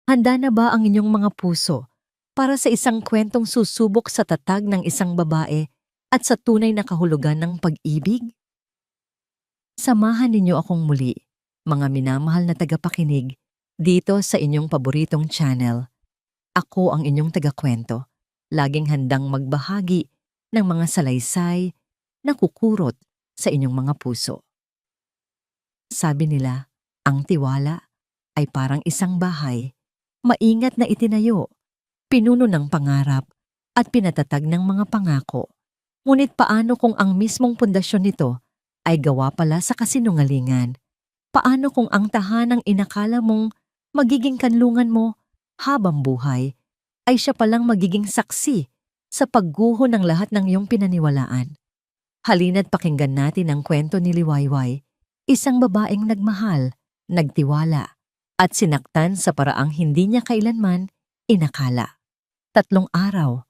Handa na ba ang inyong mga puso para sa isang kwentong susubok sa tatag ng isang babae at sa tunay na kahulugan ng pag-ibig? Samahan ninyo akong muli, mga minamahal na tagapakinig, dito sa inyong paboritong channel. Ako ang inyong tagakwento, laging handang magbahagi ng mga salaysay na kukurot sa inyong mga puso. Sabi nila, ang tiwala ay parang isang bahay, maingat na itinayo, pinuno ng pangarap at pinatatag ng mga pangako. Ngunit paano kung ang mismong pundasyon nito ay gawa pala sa kasinungalingan? Paano kung ang tahanang inakala mong magiging kanlungan mo habang buhay ay siya palang magiging saksi sa pagguho ng lahat ng iyong pinaniwalaan? Halina't pakinggan natin ang kwento ni Liwayway, isang babaeng nagmahal, nagtiwala, at sinaktan sa paraang hindi niya kailanman inakala. 3 araw.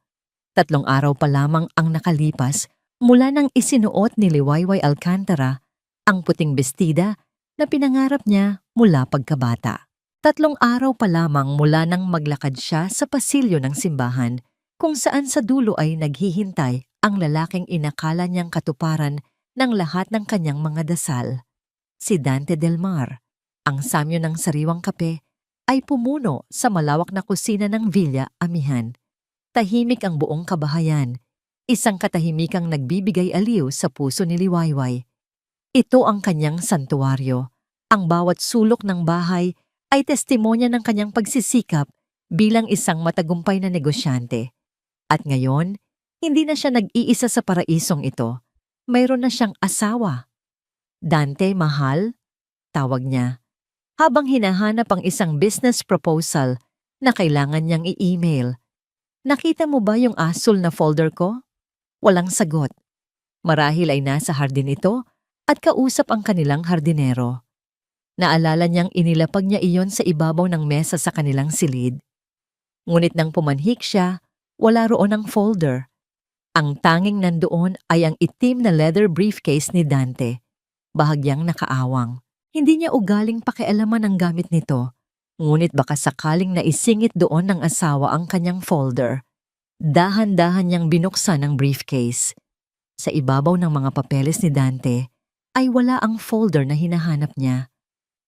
3 araw pa lamang ang nakalipas mula nang isinuot ni Liwayway Alcantara ang puting bestida na pinangarap niya mula pagkabata. 3 araw pa lamang mula nang maglakad siya sa pasilyo ng simbahan kung saan sa dulo ay naghihintay ang lalaking inakala niyang katuparan ng lahat ng kanyang mga dasal. Si Dante Del Mar, ang samyo ng sariwang kape, ay pumuno sa malawak na kusina ng Villa Amihan. Tahimik ang buong kabahayan, isang katahimikang nagbibigay aliw sa puso ni Liwayway. Ito ang kanyang santuwaryo. Ang bawat sulok ng bahay ay testimonya ng kanyang pagsisikap bilang isang matagumpay na negosyante. At ngayon, hindi na siya nag-iisa sa paraisong ito. Mayroon na siyang asawa. Dante, mahal, tawag niya, habang hinahanap ang isang business proposal na kailangan niyang i-email. Nakita mo ba yung asul na folder ko? Walang sagot. Marahil ay nasa hardin ito at kausap ang kanilang hardinero. Naalala niyang inilapag niya iyon sa ibabaw ng mesa sa kanilang silid. Ngunit nang pumanhik siya, wala roon ang folder. Ang tanging nandoon ay ang itim na leather briefcase ni Dante, bahagyang nakaawang. Hindi niya ugaling pakialaman ang gamit nito, ngunit baka sakaling naisingit doon ng asawa ang kanyang folder. Dahan-dahan niyang binuksan ang briefcase. Sa ibabaw ng mga papeles ni Dante ay wala ang folder na hinahanap niya.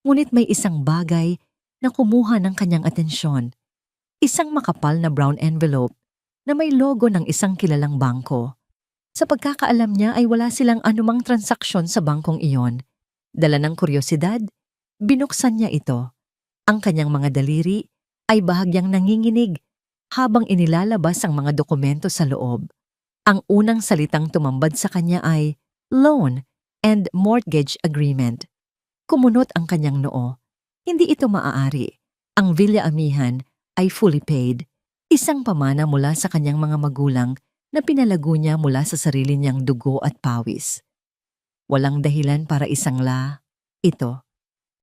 Ngunit may isang bagay na kumuha ng kanyang atensyon. Isang makapal na brown envelope na may logo ng isang kilalang bangko. Sa pagkakaalam niya ay wala silang anumang transaksyon sa bangkong iyon. Dala ng kuryosidad, binuksan niya ito. Ang kanyang mga daliri ay bahagyang nanginginig habang inilalabas ang mga dokumento sa loob. Ang unang salitang tumambad sa kanya ay loan and mortgage agreement. Kumunot ang kanyang noo. Hindi ito maaari. Ang Villa Amihan ay fully paid. Isang pamana mula sa kanyang mga magulang na pinalago niya mula sa sarili niyang dugo at pawis. Walang dahilan para isangla ito.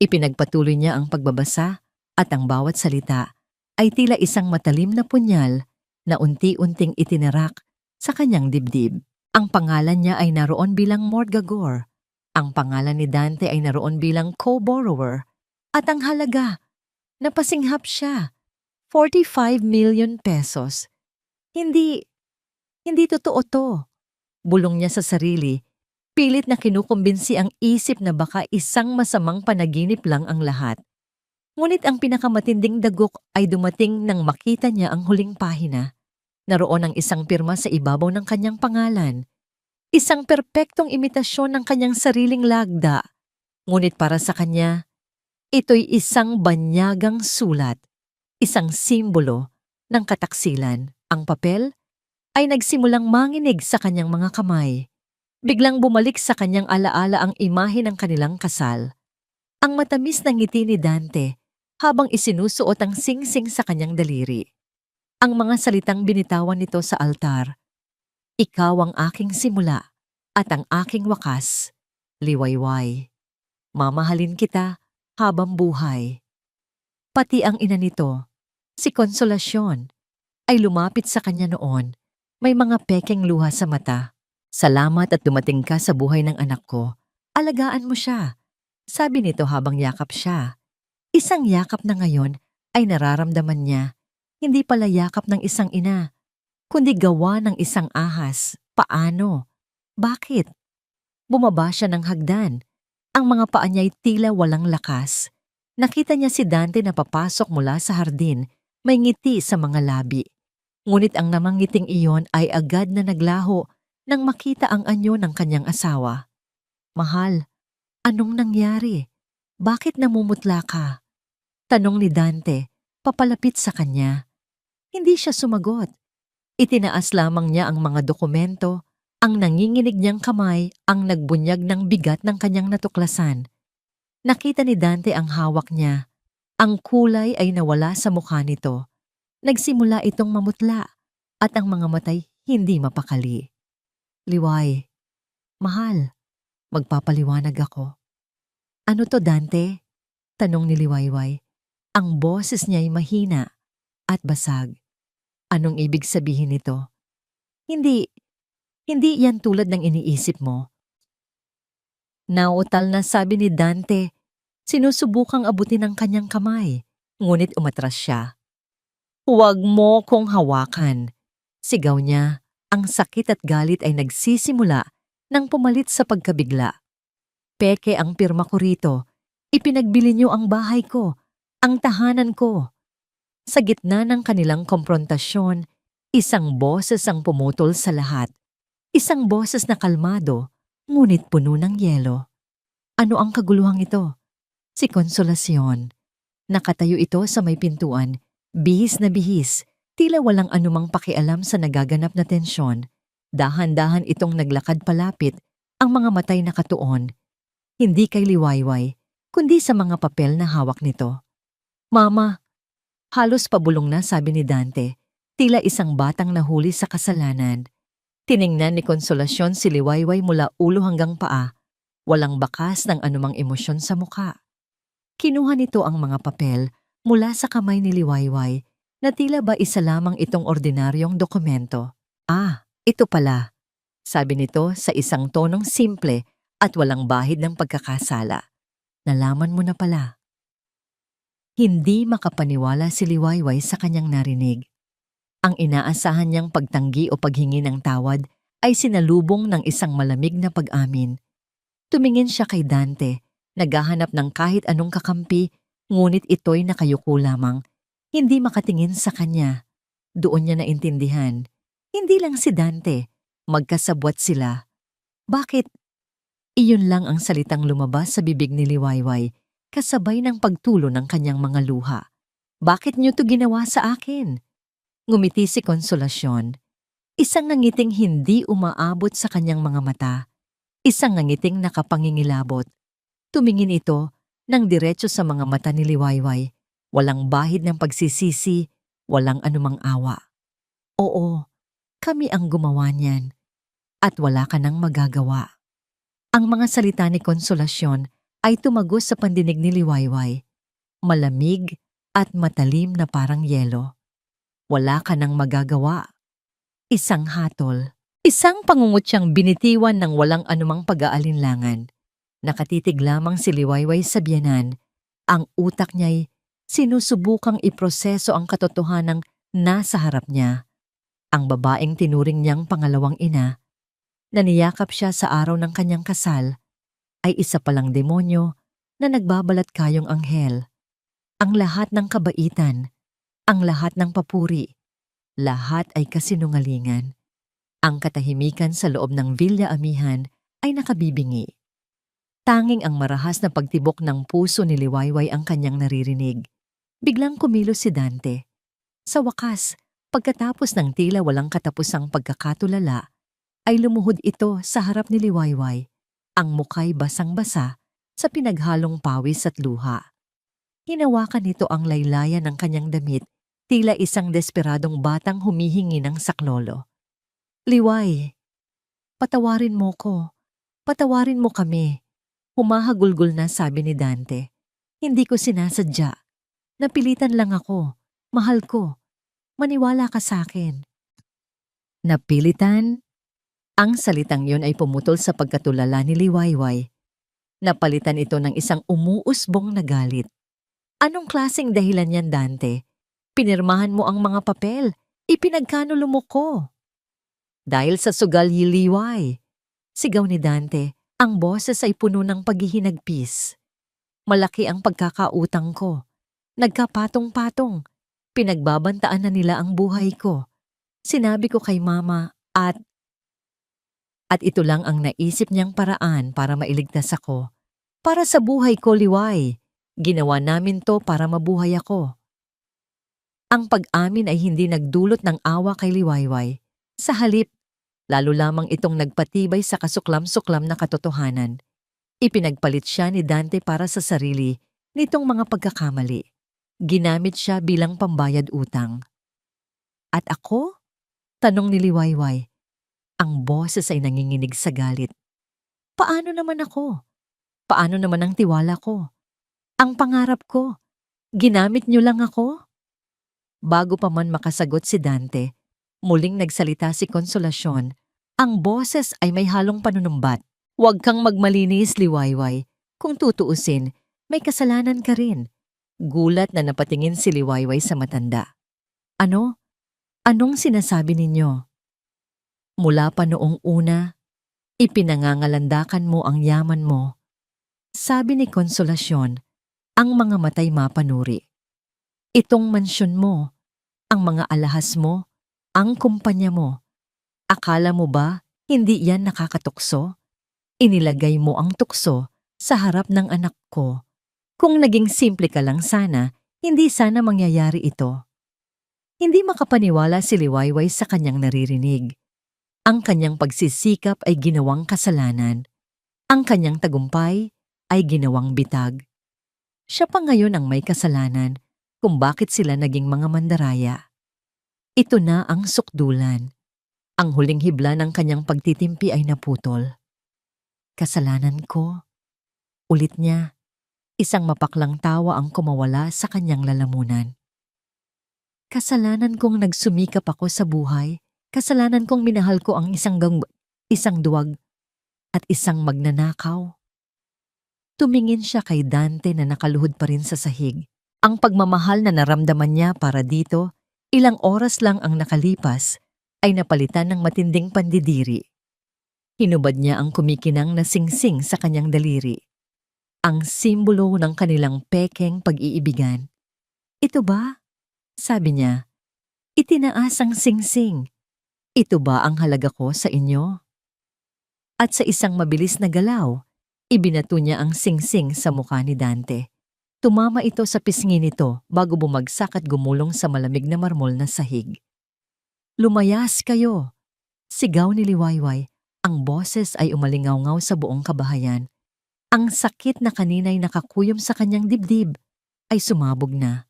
Ipinagpatuloy niya ang pagbabasa at ang bawat salita ay tila isang matalim na punyal na unti-unting itinarak sa kanyang dibdib. Ang pangalan niya ay naroon bilang mortgagor. Ang pangalan ni Dante ay naroon bilang co-borrower. At ang halaga, napasinghap siya. 45 million pesos. Hindi totoo to. Bulong niya sa sarili, pilit na kinukumbinsi ang isip na baka isang masamang panaginip lang ang lahat. Ngunit ang pinakamatinding dagok ay dumating nang makita niya ang huling pahina. Naroon ang isang pirma sa ibabaw ng kanyang pangalan. Isang perpektong imitasyon ng kanyang sariling lagda. Ngunit para sa kanya, ito'y isang banyagang sulat. Isang simbolo ng kataksilan. Ang papel ay nagsimulang manginig sa kanyang mga kamay. Biglang bumalik sa kanyang alaala ang imahe ng kanilang kasal. Ang matamis na ngiti ni Dante habang isinusuot ang singsing sa kanyang daliri. Ang mga salitang binitawan nito sa altar. Ikaw ang aking simula at ang aking wakas, Liwayway. Mamahalin kita habang buhay. Pati ang ina nito, si Konsolasyon, ay lumapit sa kanya noon. May mga pekeng luha sa mata. Salamat at dumating ka sa buhay ng anak ko. Alagaan mo siya, sabi nito habang yakap siya. Isang yakap na ngayon ay nararamdaman niya hindi pala yakap ng isang ina, kundi gawa ng isang ahas. Paano? Bakit? Bumaba siya ng hagdan. Ang mga paa niya'y tila walang lakas. Nakita niya si Dante na papasok mula sa hardin, may ngiti sa mga labi. Ngunit ang namangiting iyon ay agad na naglaho nang makita ang anyo ng kanyang asawa. Mahal, anong nangyari? Bakit namumutla ka? Tanong ni Dante, papalapit sa kanya. Hindi siya sumagot. Itinaas lamang niya ang mga dokumento. Ang nanginginig niyang kamay ang nagbunyag ng bigat ng kanyang natuklasan. Nakita ni Dante ang hawak niya. Ang kulay ay nawala sa mukha nito. Nagsimula itong mamutla at ang mga matay hindi mapakali. Liway, mahal, magpapaliwanag ako. Ano to, Dante? Tanong ni Liwayway. Ang boses niya'y mahina at basag. Anong ibig sabihin nito? Hindi yan tulad ng iniisip mo. Nautal na sabi ni Dante, sinusubukang abutin ang kanyang kamay, ngunit umatras siya. Huwag mo kong hawakan. Sigaw niya, ang sakit at galit ay nagsisimula nang pumalit sa pagkabigla. Peke ang pirma ko rito, ipinagbili niyo ang bahay ko, ang tahanan ko. Sa gitna ng kanilang komprontasyon, isang boses ang pumutol sa lahat. Isang boses na kalmado, ngunit puno ng yelo. Ano ang kaguluhang ito? Si Konsolasyon. Nakatayo ito sa may pintuan, bihis na bihis, tila walang anumang pakialam sa nagaganap na tensyon. Dahan-dahan itong naglakad palapit, ang mga matay nakatuon. Hindi kay Liwayway, kundi sa mga papel na hawak nito. Mama, halos pabulong na sabi ni Dante, tila isang batang nahuli sa kasalanan. Tiningnan ni Konsolasyon si Liwayway mula ulo hanggang paa, walang bakas ng anumang emosyon sa muka. Kinuha nito ang mga papel mula sa kamay ni Liwayway na tila ba isa lamang itong ordinaryong dokumento. Ah, ito pala, sabi nito sa isang tonong simple at walang bahid ng pagkakasala. Nalaman mo na pala. Hindi makapaniwala si Liwayway sa kanyang narinig. Ang inaasahan niyang pagtanggi o paghingi ng tawad ay sinalubong ng isang malamig na pag-amin. Tumingin siya kay Dante, naghahanap ng kahit anong kakampi, ngunit ito'y nakayuko lamang, hindi makatingin sa kanya. Doon niya naintindihan, hindi lang si Dante, magkasabwat sila. Bakit? Iyon lang ang salitang lumabas sa bibig ni Liwayway, kasabay ng pagtulo ng kanyang mga luha. Bakit niyo to ginawa sa akin? Ngumiti si Konsolasyon. Isang ngangiting hindi umaabot sa kanyang mga mata. Isang ngangiting nakapangingilabot. Tumingin ito nang diretso sa mga mata ni Liwayway. Walang bahid ng pagsisisi, walang anumang awa. Oo, kami ang gumawa niyan. At wala ka nang magagawa. Ang mga salita ni Konsolasyon ay tumagos sa pandinig ni Liwayway. Malamig at matalim na parang yelo. Wala ka nang magagawa. Isang hatol. Isang pangungutyang binitiwan ng walang anumang pag-aalinlangan. Nakatitig lamang si Liwayway sa biyanan. Ang utak niya'y sinusubukang iproseso ang katotohanang nasa harap niya. Ang babaeng tinuring niyang pangalawang ina, na niyakap siya sa araw ng kanyang kasal, ay isa palang demonyo na nagbabalat kayong anghel. Ang lahat ng kabaitan, ang lahat ng papuri, lahat ay kasinungalingan. Ang katahimikan sa loob ng Villa Amihan ay nakabibingi. Tanging ang marahas na pagtibok ng puso ni Liwayway ang kanyang naririnig. Biglang kumilos si Dante. Sa wakas, pagkatapos ng tila walang katapusang pagkakatulala, ay lumuhod ito sa harap ni Liwayway. Ang muka'y basang-basa sa pinaghalong pawis at luha. Hinawakan nito ang laylayan ng kanyang damit, tila isang desperadong batang humihingi ng saklolo. Liway, patawarin mo ko. Patawarin mo kami. Humahagulgol na sabi ni Dante. Hindi ko sinasadya. Napilitan lang ako. Mahal ko. Maniwala ka sa akin. Napilitan? Ang salitang yon ay pumutol sa pagkatulala ni Liwayway. Napalitan ito ng isang umuusbong na galit. Anong klaseng dahilan yan, Dante? Pinirmahan mo ang mga papel. Ipinagkanulo mo ko. Dahil sa sugal yiliway. Sigaw ni Dante, ang boses ay puno ng paghihinagpis. Malaki ang pagkakautang ko. Nagkapatong-patong. Pinagbabantaan na nila ang buhay ko. Sinabi ko kay Mama at ito lang ang naisip niyang paraan para mailigtas ako. Para sa buhay ko, Liway. Ginawa namin to para mabuhay ako. Ang pag-amin ay hindi nagdulot ng awa kay Liwayway. Sa halip, lalo lamang itong nagpatibay sa kasuklam-suklam na katotohanan. Ipinagpalit siya ni Dante para sa sarili nitong mga pagkakamali. Ginamit siya bilang pambayad utang. At ako? Tanong ni Liwayway. Ang boses ay nanginginig sa galit. Paano naman ako? Paano naman ang tiwala ko? Ang pangarap ko? Ginamit niyo lang ako? Bago pa man makasagot si Dante, muling nagsalita si Konsolasyon. Ang boses ay may halong panunumbat. Huwag kang magmalinis, Liwayway. Kung tutuusin, may kasalanan ka rin. Gulat na napatingin si Liwayway sa matanda. Ano? Anong sinasabi ninyo? Mula pa noong una, ipinangangalandakan mo ang yaman mo. Sabi ni Konsolasyon, ang mga matay mapanuri. Itong mansyon mo, ang mga alahas mo, ang kumpanya mo. Akala mo ba hindi yan nakakatukso? Inilagay mo ang tukso sa harap ng anak ko. Kung naging simple ka lang sana, hindi sana mangyayari ito. Hindi makapaniwala si Liwayway sa kanyang naririnig. Ang kanyang pagsisikap ay ginawang kasalanan. Ang kanyang tagumpay ay ginawang bitag. Siya pa ngayon ang may kasalanan kung bakit sila naging mga mandaraya. Ito na ang sukdulan. Ang huling hibla ng kanyang pagtitimpi ay naputol. Kasalanan ko. Ulit niya, isang mapaklang tawa ang kumawala sa kanyang lalamunan. Kasalanan kong nagsumikap ako sa buhay. Kasalanan kong minahal ko ang isang duwag at isang magnanakaw. Tumingin siya kay Dante na nakaluhod pa rin sa sahig. Ang pagmamahal na naramdaman niya para dito, ilang oras lang ang nakalipas, ay napalitan ng matinding pandidiri. Hinubad niya ang kumikinang na singsing sa kanyang daliri. Ang simbolo ng kanilang pekeng pag-iibigan. Ito ba? Sabi niya. Itinaas ang singsing. Ito ba ang halaga ko sa inyo? At sa isang mabilis na galaw, ibinato niya ang singsing sa mukha ni Dante. Tumama ito sa pisngi nito bago bumagsak at gumulong sa malamig na marmol na sahig. Lumayas kayo! Sigaw ni Liwayway. Ang boses ay umalingaw-ngaw sa buong kabahayan. Ang sakit na kanina'y nakakuyom sa kanyang dibdib ay sumabog na.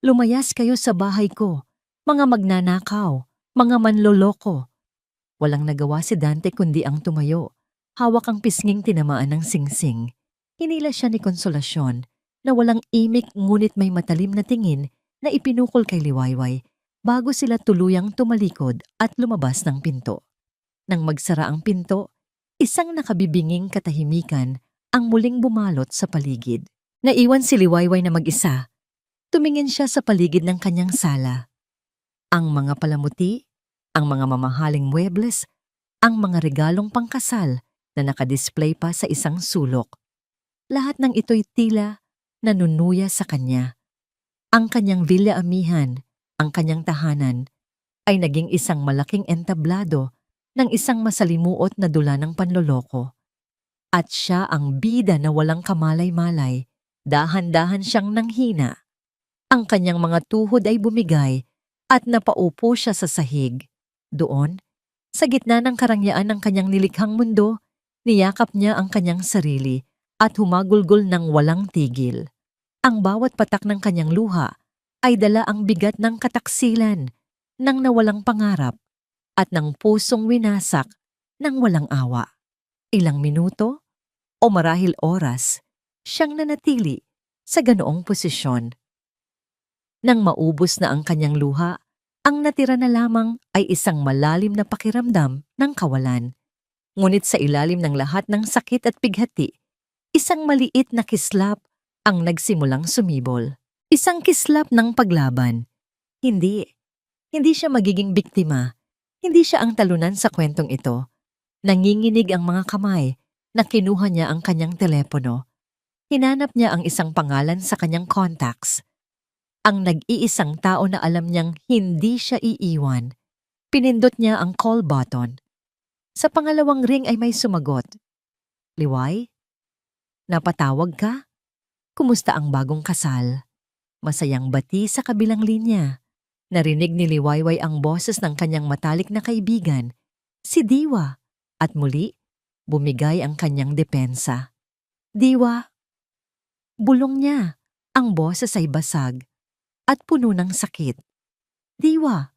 Lumayas kayo sa bahay ko, mga magnanakaw, mga manloloko. Walang nagawa si Dante kundi ang tumayo. Hawak ang pisnging tinamaan ng singsing. Hinila siya ni Konsolasyon na walang imik ngunit may matalim na tingin na ipinukol kay Liwayway bago sila tuluyang tumalikod at lumabas ng pinto. Nang magsara ang pinto, isang nakabibinging katahimikan ang muling bumalot sa paligid. Naiwan si Liwayway na mag-isa. Tumingin siya sa paligid ng kanyang sala. Ang mga palamuti, ang mga mamahaling muebles, ang mga regalong pangkasal na nakadisplay pa sa isang sulok. Lahat ng ito'y tila nanunuya sa kanya. Ang kanyang villa amihan, ang kanyang tahanan, ay naging isang malaking entablado ng isang masalimuot na dula ng panloloko. At siya ang bida na walang kamalay-malay, dahan-dahan siyang nanghina. Ang kanyang mga tuhod ay bumigay at napaupo siya sa sahig. Doon, sa gitna ng karangyaan ng kanyang nilikhang mundo, niyakap niya ang kanyang sarili at humagulgol ng walang tigil. Ang bawat patak ng kanyang luha ay dala ang bigat ng kataksilan, ng nawalang pangarap, at ng pusong winasak ng walang awa. Ilang minuto o marahil oras, siyang nanatili sa ganoong posisyon. Nang maubos na ang kanyang luha, ang natira na lamang ay isang malalim na pakiramdam ng kawalan. Ngunit sa ilalim ng lahat ng sakit at pighati, isang maliit na kislap ang nagsimulang sumibol. Isang kislap ng paglaban. Hindi. Hindi siya magiging biktima. Hindi siya ang talunan sa kwentong ito. Nanginginig ang mga kamay na kinuha niya ang kanyang telepono. Hinanap niya ang isang pangalan sa kanyang contacts. Ang nag-iisang tao na alam niyang hindi siya iiwan. Pinindot niya ang call button. Sa pangalawang ring ay may sumagot. Liway? Napatawag ka? Kumusta ang bagong kasal? Masayang bati sa kabilang linya. Narinig ni Liwayway ang boses ng kanyang matalik na kaibigan, si Diwa, at muli, bumigay ang kanyang depensa. Diwa. Bulong niya, ang boses ay basag, at puno ng sakit. Diwa,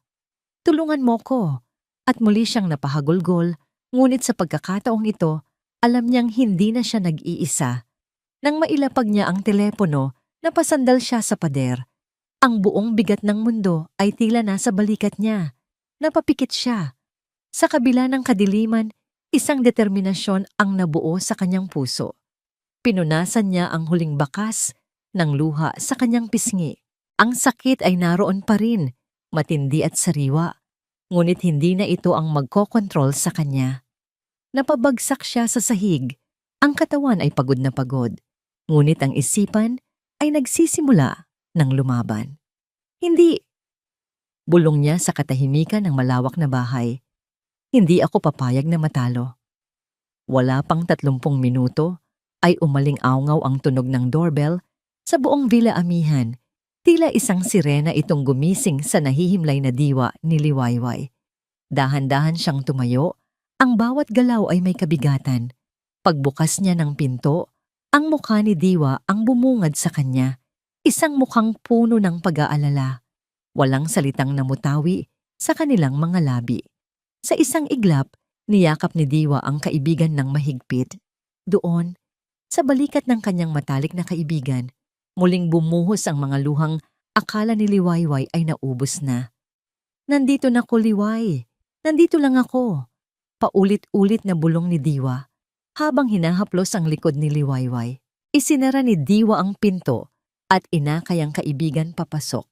tulungan mo ko. At muli siyang napahagulgol, ngunit sa pagkakataong ito, alam niyang hindi na siya nag-iisa. Nang mailapag niya ang telepono, napasandal siya sa pader. Ang buong bigat ng mundo ay tila nasa balikat niya. Napapikit siya. Sa kabila ng kadiliman, isang determinasyon ang nabuo sa kanyang puso. Pinunasan niya ang huling bakas ng luha sa kanyang pisngi. Ang sakit ay naroon pa rin, matindi at sariwa. Ngunit hindi na ito ang magkokontrol sa kanya. Napabagsak siya sa sahig. Ang katawan ay pagod na pagod. Ngunit ang isipan ay nagsisimula ng lumaban. Hindi. Bulong niya sa katahimikan ng malawak na bahay. Hindi ako papayag na matalo. Wala pang 30 minuto ay umaling-awngaw ang tunog ng doorbell sa buong Villa Amihan. Tila isang sirena itong gumising sa nahihimlay na diwa ni Liwayway. Dahan-dahan siyang tumayo, ang bawat galaw ay may kabigatan. Pagbukas niya ng pinto, ang mukha ni Diwa ang bumungad sa kanya. Isang mukhang puno ng pag-aalala. Walang salitang namutawi sa kanilang mga labi. Sa isang iglap, niyakap ni Diwa ang kaibigan ng mahigpit. Doon, sa balikat ng kanyang matalik na kaibigan, muling bumuhos ang mga luhang akala ni Liwayway ay naubos na. Nandito na ko, Liway. Nandito lang ako. Paulit-ulit na bulong ni Diwa. Habang hinahaplos ang likod ni Liwayway, isinara ni Diwa ang pinto at inakay ang kaibigan papasok.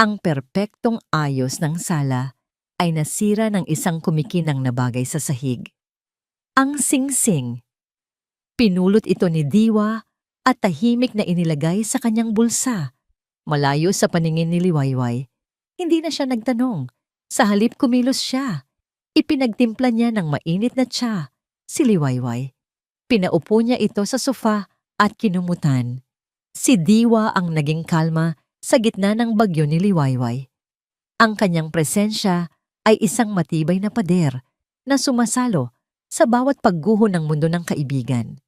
Ang perpektong ayos ng sala ay nasira ng isang kumikinang na bagay sa sahig. Ang singsing. Pinulot ito ni Diwa at tahimik na inilagay sa kanyang bulsa. Malayo sa paningin ni Liwayway, hindi na siya nagtanong. Sa halip kumilos siya. Ipinagtimpla niya ng mainit na tsa si Liwayway. Pinaupo niya ito sa sofa at kinumutan. Si Diwa ang naging kalma sa gitna ng bagyo ni Liwayway. Ang kanyang presensya ay isang matibay na pader na sumasalo sa bawat pagguho ng mundo ng kaibigan.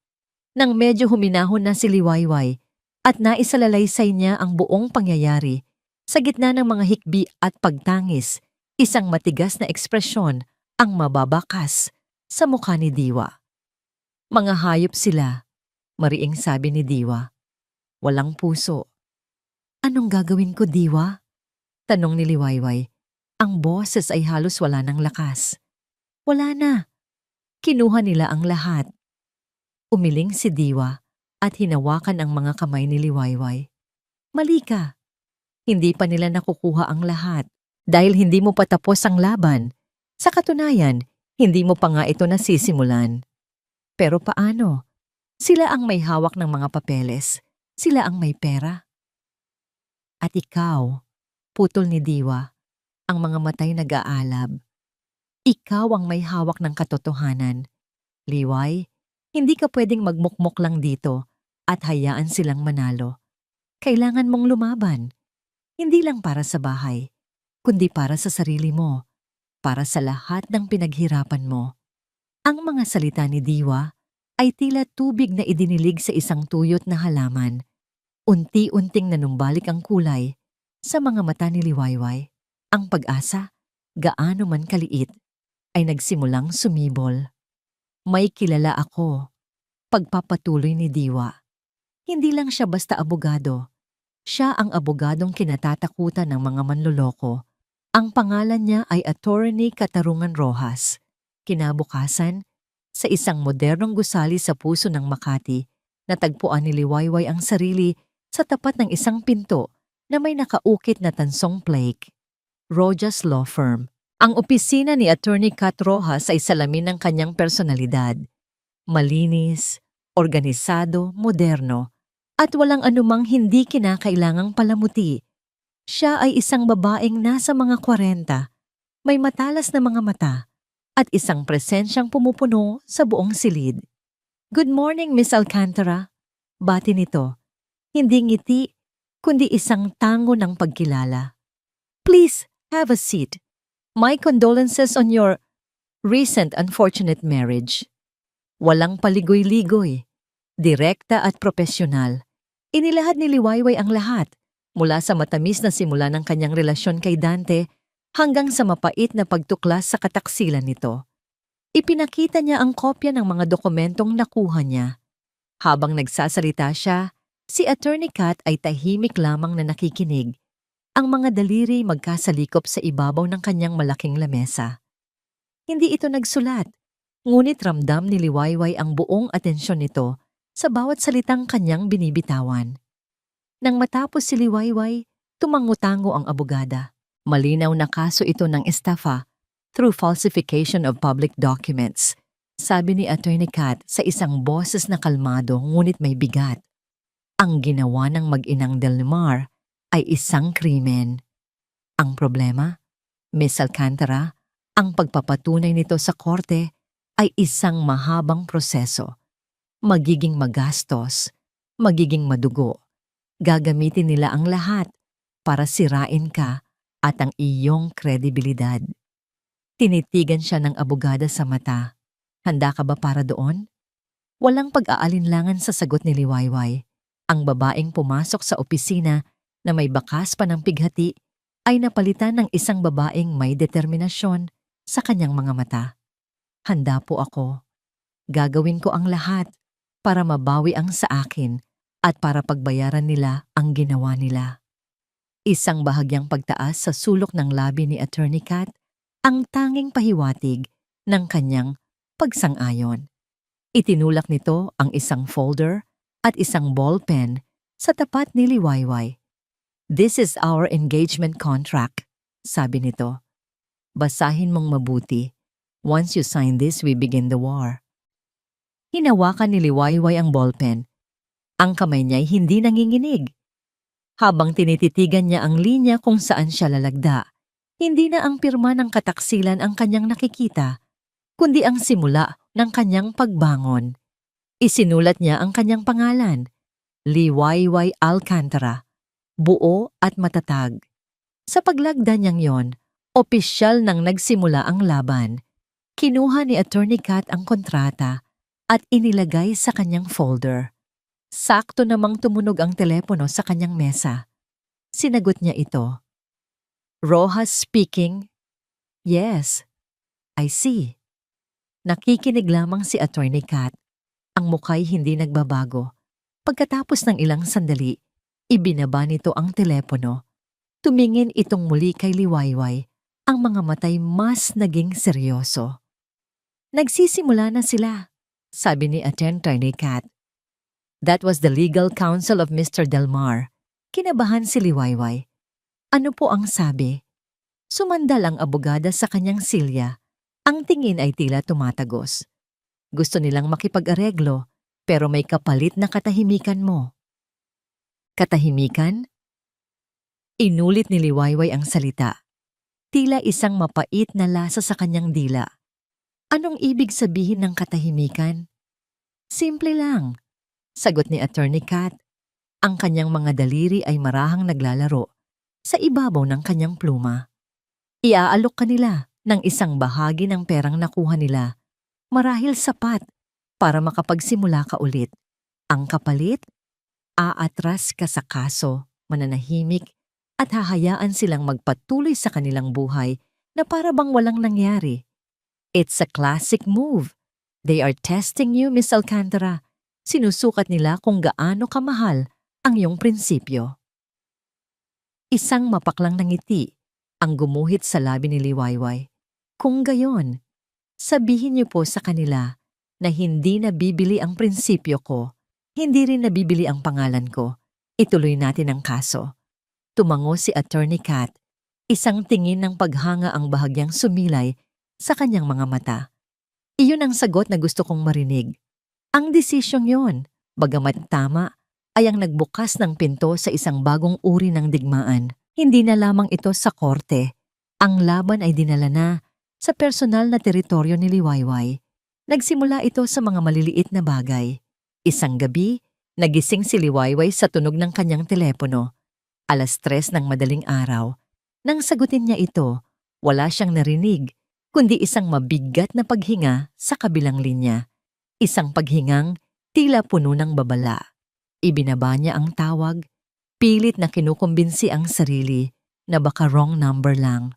Nang medyo huminahon na si Liwayway at naisalalaysay niya ang buong pangyayari, sa gitna ng mga hikbi at pagtangis, isang matigas na ekspresyon ang mababakas sa mukha ni Diwa. Mga hayop sila, mariing sabi ni Diwa. Walang puso. Anong gagawin ko, Diwa? Tanong ni Liwayway. Ang boses ay halos wala ng lakas. Wala na. Kinuha nila ang lahat. Umiling si Diwa at hinawakan ang mga kamay ni Liwayway. Mali ka. Hindi pa nila nakukuha ang lahat dahil hindi mo patapos ang laban. Sa katunayan, hindi mo pa nga ito nasisimulan. Pero paano? Sila ang may hawak ng mga papeles. Sila ang may pera. At ikaw, putol ni Diwa, ang mga matay nag-aalab. Ikaw ang may hawak ng katotohanan. Liway, hindi ka pwedeng magmukmok lang dito at hayaan silang manalo. Kailangan mong lumaban. Hindi lang para sa bahay, kundi para sa sarili mo, para sa lahat ng pinaghirapan mo. Ang mga salita ni Diwa ay tila tubig na idinilig sa isang tuyot na halaman. Unti-unting nanumbalik ang kulay sa mga mata ni Liwayway. Ang pag-asa, gaano man kaliit, ay nagsimulang sumibol. May kilala ako. Pagpapatuloy ni Diwa. Hindi lang siya basta abogado. Siya ang abogadong kinatatakutan ng mga manloloko. Ang pangalan niya ay Attorney Katarungan Rojas. Kinabukasan, sa isang modernong gusali sa puso ng Makati, Natagpuan ni Liwayway ang sarili sa tapat ng isang pinto na may nakaukit na tansong plaque. Rojas Law Firm. Ang opisina ni Attorney Kat Rojas ay salamin ng kanyang personalidad. Malinis, organisado, moderno, at walang anumang hindi kinakailangang palamuti. Siya ay isang babaeng nasa mga 40, may matalas na mga mata, at isang presensyang pumupuno sa buong silid. "Good morning, Miss Alcantara." Bati nito. Hindi ngiti, kundi isang tango ng pagkilala. "Please, have a seat. My condolences on your recent unfortunate marriage." Walang paligoy-ligoy. Direkta at propesyonal. Inilahad ni Liwayway ang lahat, mula sa matamis na simula ng kanyang relasyon kay Dante hanggang sa mapait na pagtuklas sa kataksilan nito. Ipinakita niya ang kopya ng mga dokumentong nakuha niya. Habang nagsasalita siya, si Attorney Kat ay tahimik lamang na nakikinig. Ang mga daliri magkasalikop sa ibabaw ng kanyang malaking lamesa. Hindi ito nagsulat, ngunit ramdam ni Liwayway ang buong atensyon nito sa bawat salitang kanyang binibitawan. Nang matapos si Liwayway, tumango-tango ang abogada. Malinaw na kaso ito ng estafa through falsification of public documents, sabi ni Attorney Kat sa isang boses na kalmado ngunit may bigat. Ang ginawa ng mag-inang Delmar ay isang krimen. Ang problema, Miss Alcantara, ang pagpapatunay nito sa korte ay isang mahabang proseso. Magiging magastos, magiging madugo. Gagamitin nila ang lahat para sirain ka at ang iyong kredibilidad. Tinitigan siya ng abogada sa mata. Handa ka ba para doon? Walang pag-aalinlangan sa sagot ni Liwayway. Ang babaeng pumasok sa opisina na may bakas pa ng pighati ay napalitan ng isang babaeng may determinasyon sa kanyang mga mata. "Handa po ako. Gagawin ko ang lahat para mabawi ang sa akin at para pagbayaran nila ang ginawa nila." Isang bahagyang pagtaas sa sulok ng labi ni Attorney Kat ang tanging pahiwatig ng kanyang pagsang-ayon. Itinulak nito ang isang folder at isang ballpen sa tapat ni Liwayway. "This is our engagement contract," sabi nito. "Basahin mong mabuti. Once you sign this, we begin the war." Hinawakan ni Liwayway ang ballpen. Ang kamay niya'y hindi nanginginig. Habang tinititigan niya ang linya kung saan siya lalagda, hindi na ang pirma ng kataksilan ang kanyang nakikita, kundi ang simula ng kanyang pagbangon. Isinulat niya ang kanyang pangalan, Liwayway Alcantara, buo at matatag. Sa paglagda niyang yon, opisyal nang nagsimula ang laban. Kinuha ni Attorney Kat ang kontrata at inilagay sa kanyang folder. Sakto namang tumunog ang telepono sa kanyang mesa. Sinagot niya ito. "Rojas speaking." "Yes, I see." Nakikinig lamang si Attorney Kat. Ang mukha'y hindi nagbabago. Pagkatapos ng ilang sandali, ibinaba nito ang telepono. Tumingin itong muli kay Liwayway. Ang mga matay mas naging seryoso. "Nagsisimula na sila," sabi ni Attorney Kat. "That was the legal counsel of Mr. Delmar." Kinabahan si Liwayway. Ano po ang sabi? Sumandal ang abogada sa kanyang silya. Ang tingin ay tila tumatagos. Gusto nilang makipag-areglo, pero may kapalit na katahimikan mo. "Katahimikan?" Inulit ni Liwayway ang salita. Tila isang mapait na lasa sa kanyang dila. "Anong ibig sabihin ng katahimikan?" "Simple lang," sagot ni Attorney Kat. Ang kanyang mga daliri ay marahang naglalaro sa ibabaw ng kanyang pluma. Iaalok kanila ng isang bahagi ng perang nakuha nila, marahil sapat para makapagsimula ka ulit. Ang kapalit, aatras ka sa kaso, mananahimik, at hahayaan silang magpatuloy sa kanilang buhay na para bang walang nangyari. It's a classic move. They are testing you, Miss Alcantara. Sinusukat nila kung gaano kamahal ang iyong prinsipyo. Isang mapaklang na ngiti ang gumuhit sa labi ni Liwayway. "Kung gayon, sabihin niyo po sa kanila na hindi na bibili ang prinsipyo ko Hindi rin nabibili ang pangalan ko. Ituloy natin ang kaso. Tumango si Attorney Kat. Isang tingin ng paghanga ang bahagyang sumilay sa kanyang mga mata. Iyon ang sagot na gusto kong marinig. Ang desisyong yon, bagamat tama, ay ang nagbukas ng pinto sa isang bagong uri ng digmaan. Hindi na lamang ito sa korte. Ang laban ay dinala na sa personal na teritoryo ni Liwayway. Nagsimula ito sa mga maliliit na bagay. Isang gabi, nagising si Liwayway sa tunog ng kanyang telepono. 3:00 ng madaling araw. Nang sagutin niya ito, wala siyang narinig, kundi isang mabigat na paghinga sa kabilang linya. Isang paghingang tila puno ng babala. Ibinaba niya ang tawag, pilit na kinukumbinsi ang sarili na baka wrong number lang.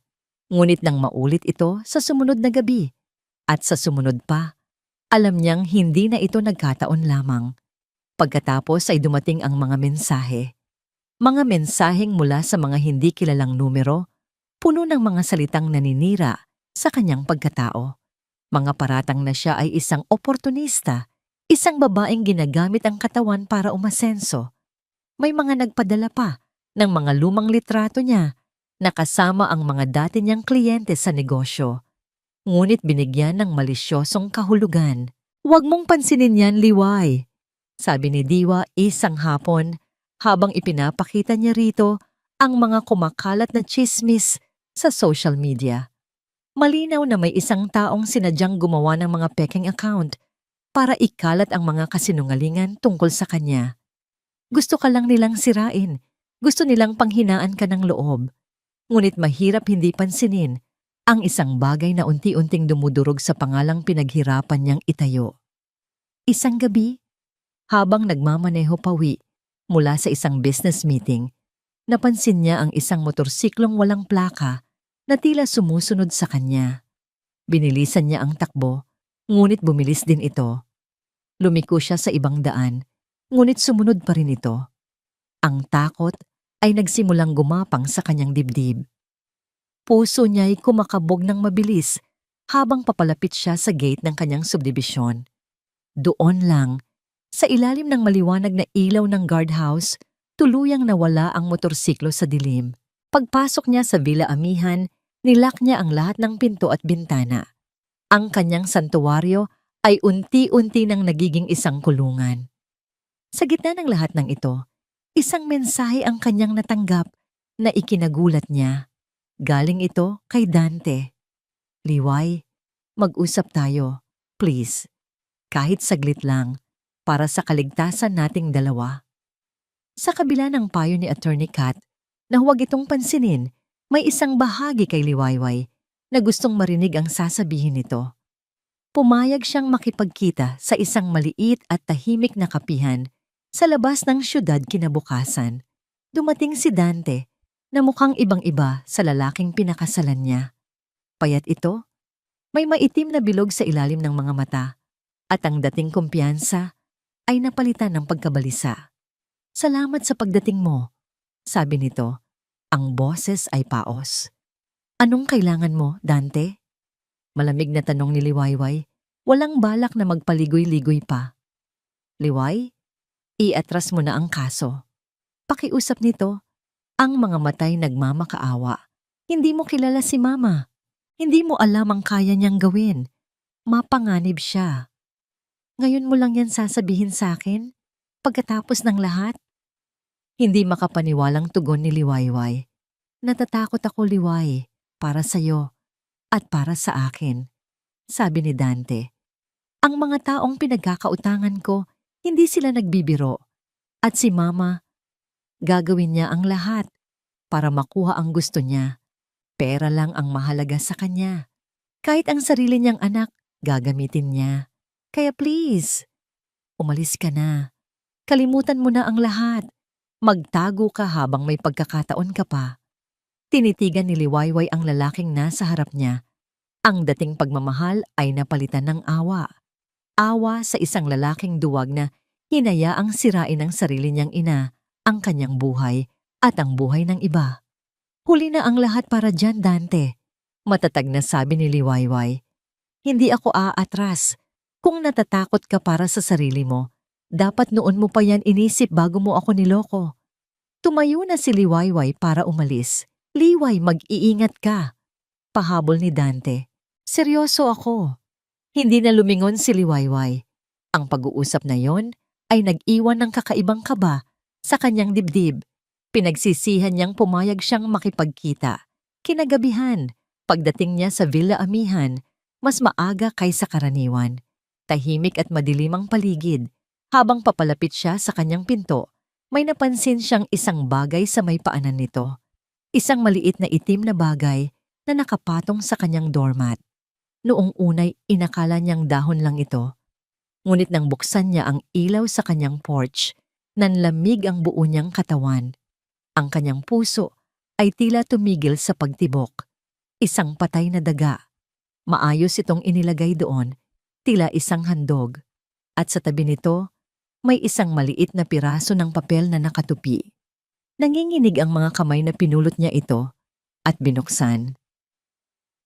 Ngunit nang maulit ito sa sumunod na gabi, at sa sumunod pa, alam niyang hindi na ito nagkataon lamang. Pagkatapos ay dumating ang mga mensahe. Mga mensaheng mula sa mga hindi kilalang numero, puno ng mga salitang naninira sa kanyang pagkatao. Mga paratang na siya ay isang oportunista, isang babaeng ginagamit ang katawan para umasenso. May mga nagpadala pa ng mga lumang litrato niya na kasama ang mga dati niyang kliyente sa negosyo. Ngunit binigyan ng malisyosong kahulugan. "Huwag mong pansinin yan, Liway," sabi ni Diwa isang hapon habang ipinapakita niya rito ang mga kumakalat na tsismis sa social media. Malinaw na may isang taong sinadyang gumawa ng mga peking account para ikalat ang mga kasinungalingan tungkol sa kanya. Gusto ka lang nilang sirain, gusto nilang panghinaan ka ng loob. Ngunit mahirap hindi pansinin ang isang bagay na unti-unting dumudurog sa pangalang pinaghirapan niyang itayo. Isang gabi, habang nagmamaneho pawi mula sa isang business meeting, napansin niya ang isang motorsiklong walang plaka na tila sumusunod sa kanya. Binilisan niya ang takbo, ngunit bumilis din ito. Lumiko siya sa ibang daan, ngunit sumunod pa rin ito. Ang takot ay nagsimulang gumapang sa kanyang dibdib. Puso niya'y kumakabog ng mabilis habang papalapit siya sa gate ng kanyang subdibisyon. Doon lang, sa ilalim ng maliwanag na ilaw ng guardhouse, tuluyang nawala ang motorsiklo sa dilim. Pagpasok niya sa Villa Amihan, nilak niya ang lahat ng pinto at bintana. Ang kanyang santuwaryo ay unti-unti nang nagiging isang kulungan. Sa gitna ng lahat ng ito, isang mensahe ang kanyang natanggap na ikinagulat niya. Galing ito kay Dante. "Liway, mag-usap tayo, please. Kahit saglit lang, para sa kaligtasan nating dalawa." Sa kabila ng payo ni Attorney Kat na huwag itong pansinin, may isang bahagi kay Liwayway na gustong marinig ang sasabihin nito. Pumayag siyang makipagkita sa isang maliit at tahimik na kapihan sa labas ng syudad kinabukasan. Dumating si Dante na mukhang ibang-iba sa lalaking pinakasalan niya. Payat ito, may maitim na bilog sa ilalim ng mga mata, at ang dating kumpiyansa ay napalitan ng pagkabalisa. "Salamat sa pagdating mo," sabi nito. Ang boses ay paos. "Anong kailangan mo, Dante?" Malamig na tanong ni Liwayway, walang balak na magpaligoy-ligoy pa. "Liway, iatras mo na ang kaso. Pakiusap nito." Ang mga matay nagmamakaawa. "Hindi mo kilala si Mama. Hindi mo alam ang kaya niyang gawin. Mapanganib siya. Ngayon mo lang yan sasabihin sa akin? Pagkatapos ng lahat?" Hindi makapaniwalang tugon ni Liwayway. "Natatakot ako, Liway, para sa'yo at para sa akin," sabi ni Dante. "Ang mga taong pinagkakautangan ko, hindi sila nagbibiro. At si Mama, gagawin niya ang lahat para makuha ang gusto niya. Pera lang ang mahalaga sa kanya. Kahit ang sarili niyang anak, gagamitin niya. Kaya please, umalis ka na. Kalimutan mo na ang lahat. Magtago ka habang may pagkakataon ka pa." Tinitigan ni Liwayway ang lalaking nasa harap niya. Ang dating pagmamahal ay napalitan ng awa. Awa sa isang lalaking duwag na hinayaang sirain ng sarili niyang ina ang kanyang buhay at ang buhay ng iba. "Huli na ang lahat para dyan, Dante," matatag na sabi ni Liwayway. "Hindi ako aatras. Kung natatakot ka para sa sarili mo, Dapat noon mo pa yan inisip bago mo ako niloko. Tumayo na si Liwayway para umalis. Liway, mag-iingat ka. Pahabol ni Dante. Seryoso ako. Hindi na lumingon si Liwayway. Ang pag-uusap na yon ay nag-iwan ng kakaibang kaba sa kanyang dibdib. Pinagsisihan niyang pumayag siyang makipagkita. Kinagabihan, pagdating niya sa Villa Amihan, mas maaga kaysa karaniwan. Tahimik at madilim ang paligid. Habang papalapit siya sa kanyang pinto, may napansin siyang isang bagay sa may paanan nito. Isang maliit na itim na bagay na nakapatong sa kanyang doormat. Noong unay, inakala niyang dahon lang ito. Ngunit nang buksan niya ang ilaw sa kanyang porch, nanlamig ang buo niyang katawan. Ang kanyang puso ay tila tumigil sa pagtibok. Isang patay na daga. Maayos itong inilagay doon, tila isang handog. At sa tabi nito, may isang maliit na piraso ng papel na nakatupi. Nanginginig ang mga kamay na pinulot niya ito at binuksan.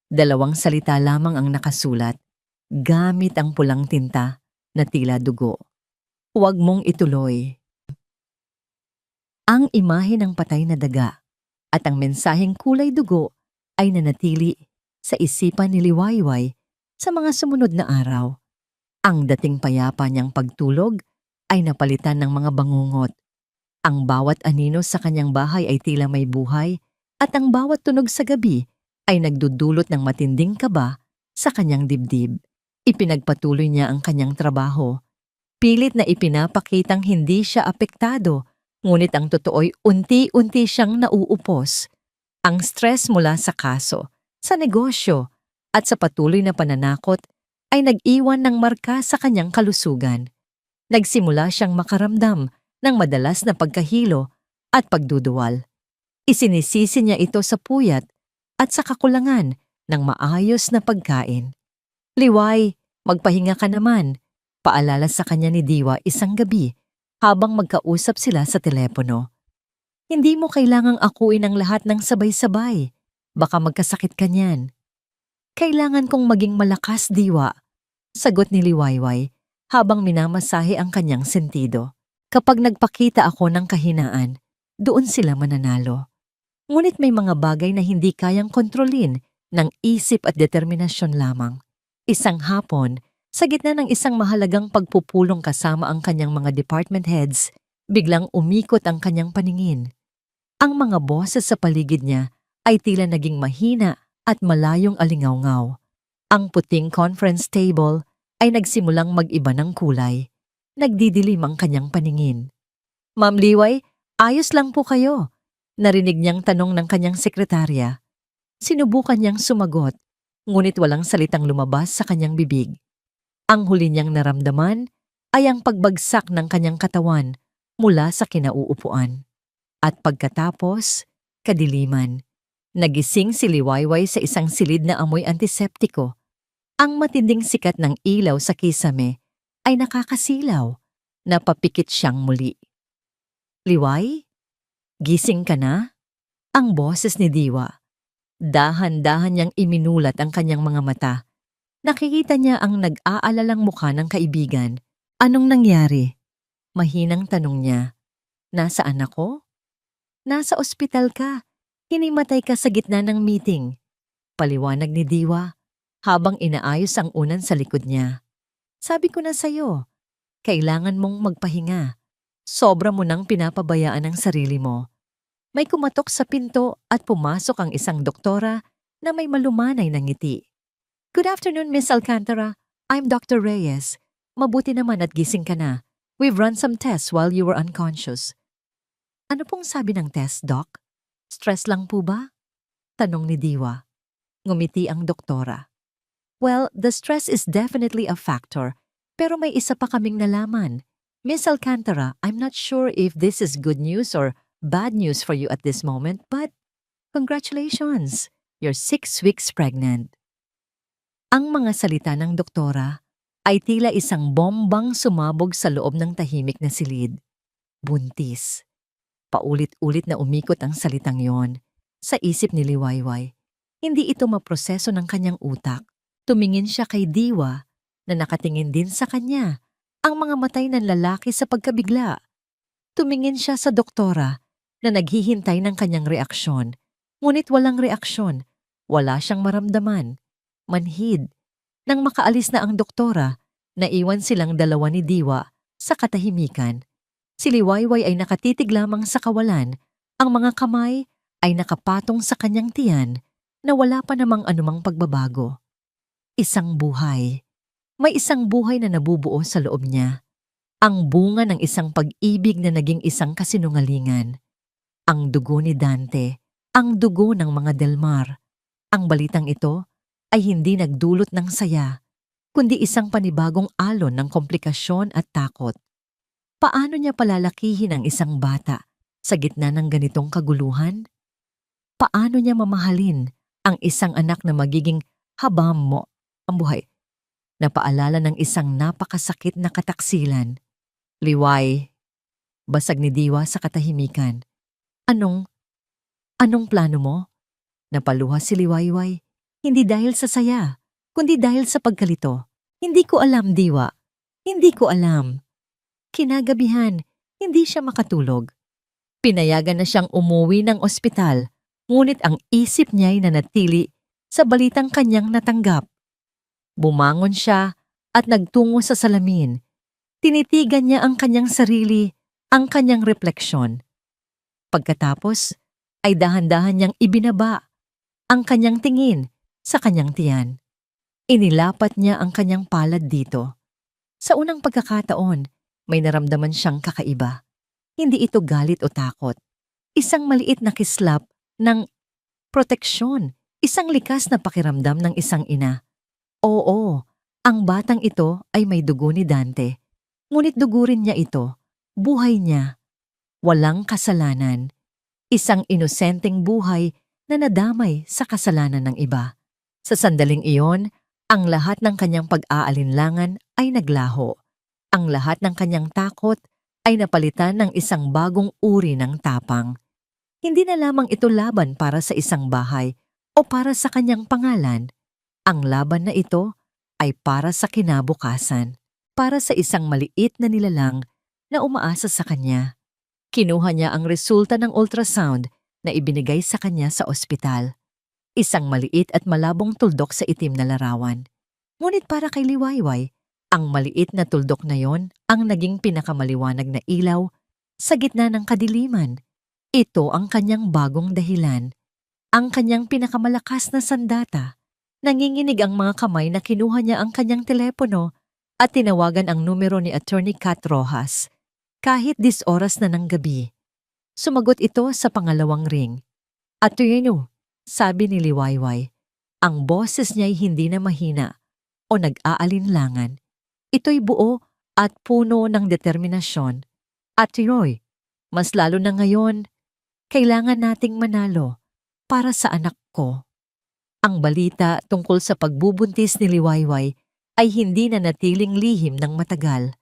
2 salita lamang ang nakasulat, gamit ang pulang tinta na tila dugo. Huwag mong ituloy. Ang imahe ng patay na daga at ang mensaheng kulay dugo ay nanatili sa isipan ni Liwayway sa mga sumunod na araw. Ang dating payapa niyang pagtulog ay napalitan ng mga bangungot. Ang bawat anino sa kanyang bahay ay tila may buhay at ang bawat tunog sa gabi ay nagdudulot ng matinding kaba sa kanyang dibdib. Ipinagpatuloy niya ang kanyang trabaho. Pilit na ipinapakitang hindi siya apektado, ngunit ang totoo'y unti-unti siyang nauupos. Ang stress mula sa kaso, sa negosyo, at sa patuloy na pananakot ay nag-iwan ng marka sa kanyang kalusugan. Nagsimula siyang makaramdam ng madalas na pagkahilo at pagduduwal. Isinisisi niya ito sa puyat at sa kakulangan ng maayos na pagkain. Liway, magpahinga ka naman, paalala sa kanya ni Diwa isang gabi habang magkausap sila sa telepono. Hindi mo kailangang akuin ang lahat ng sabay-sabay. Baka magkasakit ka niyan. Kailangan kong maging malakas, Diwa, sagot ni Liwayway habang minamasahe ang kanyang sentido. Kapag nagpakita ako ng kahinaan, doon sila mananalo. Ngunit may mga bagay na hindi kayang kontrolin ng isip at determinasyon lamang. Isang hapon, sa gitna ng isang mahalagang pagpupulong kasama ang kanyang mga department heads, biglang umikot ang kanyang paningin. Ang mga boses sa paligid niya ay tila naging mahina at malayong alingawngaw. Ang puting conference table ay nagsimulang mag-iba ng kulay. Nagdidilim ang kanyang paningin. Ma'am Liway, ayos lang po kayo. Narinig niyang tanong ng kanyang sekretarya. Sinubukan niyang sumagot, ngunit walang salitang lumabas sa kanyang bibig. Ang huli niyang naramdaman ay ang pagbagsak ng kanyang katawan mula sa kinauupuan. At pagkatapos, kadiliman. Nagising si Liwayway sa isang silid na amoy antiseptiko. Ang matinding sikat ng ilaw sa kisame ay nakakasilaw. Napapikit siyang muli. Liway? Gising ka na? Ang boses ni Diwa. Dahan-dahan niyang iminulat ang kanyang mga mata. Nakikita niya ang nag-aalalang mukha ng kaibigan. Anong nangyari? Mahinang tanong niya. Nasaan ako? Nasa ospital ka. Hinimatay ka sa gitna ng meeting. Paliwanag ni Diwa habang inaayos ang unan sa likod niya. Sabi ko na sa'yo, kailangan mong magpahinga. Sobra mo nang pinapabayaan ang sarili mo. May kumatok sa pinto at pumasok ang isang doktora na may malumanay na ngiti. Good afternoon, Miss Alcantara. I'm Dr. Reyes. Mabuti naman at gising ka na. We've run some tests while you were unconscious. Ano pong sabi ng test, Doc? Stress lang po ba? Tanong ni Diwa. Ngumiti ang doktora. Well, the stress is definitely a factor, pero may isa pa kaming nalaman. Miss Alcantara, I'm not sure if this is good news or bad news for you at this moment, but congratulations, you're 6 weeks pregnant. Ang mga salita ng doktora ay tila isang bombang sumabog sa loob ng tahimik na silid. Buntis. Paulit-ulit na umikot ang salitang yon sa isip ni Liwayway. Hindi ito maproseso ng kanyang utak. Tumingin siya kay Diwa na nakatingin din sa kanya ang mga matay ng lalaki sa pagkabigla. Tumingin siya sa doktora na naghihintay ng kanyang reaksyon. Ngunit walang reaksyon. Wala siyang maramdaman. Manhid. Nang makaalis na ang doktora, naiwan silang dalawa ni Diwa sa katahimikan. Si Liwayway ay nakatitig lamang sa kawalan. Ang mga kamay ay nakapatong sa kanyang tiyan na wala pa namang anumang pagbabago. Isang buhay. May isang buhay na nabubuo sa loob niya. Ang bunga ng isang pag-ibig na naging isang kasinungalingan. Ang dugo ni Dante, ang dugo ng mga Delmar. Ang balitang ito ay hindi nagdulot ng saya, kundi isang panibagong alon ng komplikasyon at takot. Paano niya palalakihin ang isang bata sa gitna ng ganitong kaguluhan? Paano niya mamahalin ang isang anak na magiging habam mo ang buhay? Napaalala ng isang napakasakit na kataksilan. Liway, basag ni Diwa sa katahimikan. Anong plano mo? Napaluha si Liwayway. Hindi dahil sa saya, kundi dahil sa pagkalito. Hindi ko alam, Diwa. Hindi ko alam. Kinagabihan, hindi siya makatulog. Pinayagan na siyang umuwi ng ospital, ngunit ang isip niya'y nanatili sa balitang kanyang natanggap. Bumangon siya at nagtungo sa salamin. Tinitigan niya ang kanyang sarili, ang kanyang refleksyon. Pagkatapos, ay dahan-dahan niyang ibinaba ang kanyang tingin sa kanyang tiyan. Inilapat niya ang kanyang palad dito. Sa unang pagkakataon, may naramdaman siyang kakaiba. Hindi ito galit o takot. Isang maliit na kislap ng proteksyon, isang likas na pakiramdam ng isang ina. Oo, ang batang ito ay may dugo ni Dante. Ngunit dugo rin niya ito, buhay niya. Walang kasalanan. Isang inosenteng buhay na nadamay sa kasalanan ng iba. Sa sandaling iyon, ang lahat ng kanyang pag-aalinlangan ay naglaho. Ang lahat ng kanyang takot ay napalitan ng isang bagong uri ng tapang. Hindi na lamang ito laban para sa isang bahay o para sa kanyang pangalan. Ang laban na ito ay para sa kinabukasan, para sa isang maliit na nilalang na umaasa sa kanya. Kinuha niya ang resulta ng ultrasound na ibinigay sa kanya sa ospital. Isang maliit at malabong tuldok sa itim na larawan. Ngunit para kay Liwayway, ang maliit na tuldok na yon ang naging pinakamaliwanag na ilaw sa gitna ng kadiliman. Ito ang kanyang bagong dahilan. Ang kanyang pinakamalakas na sandata. Nanginginig ang mga kamay na kinuha niya ang kanyang telepono at tinawagan ang numero ni Attorney Kat Rojas. Kahit 10 oras na ng gabi. Sumagot ito sa pangalawang ring. Attorney, sabi ni Liwayway, ang boses niya'y hindi na mahina o nag-aalinlangan. Ito'y buo at puno ng determinasyon. Attorney, mas lalo na ngayon, kailangan nating manalo para sa anak ko. Ang balita tungkol sa pagbubuntis ni Liwayway ay hindi na natiling lihim ng matagal.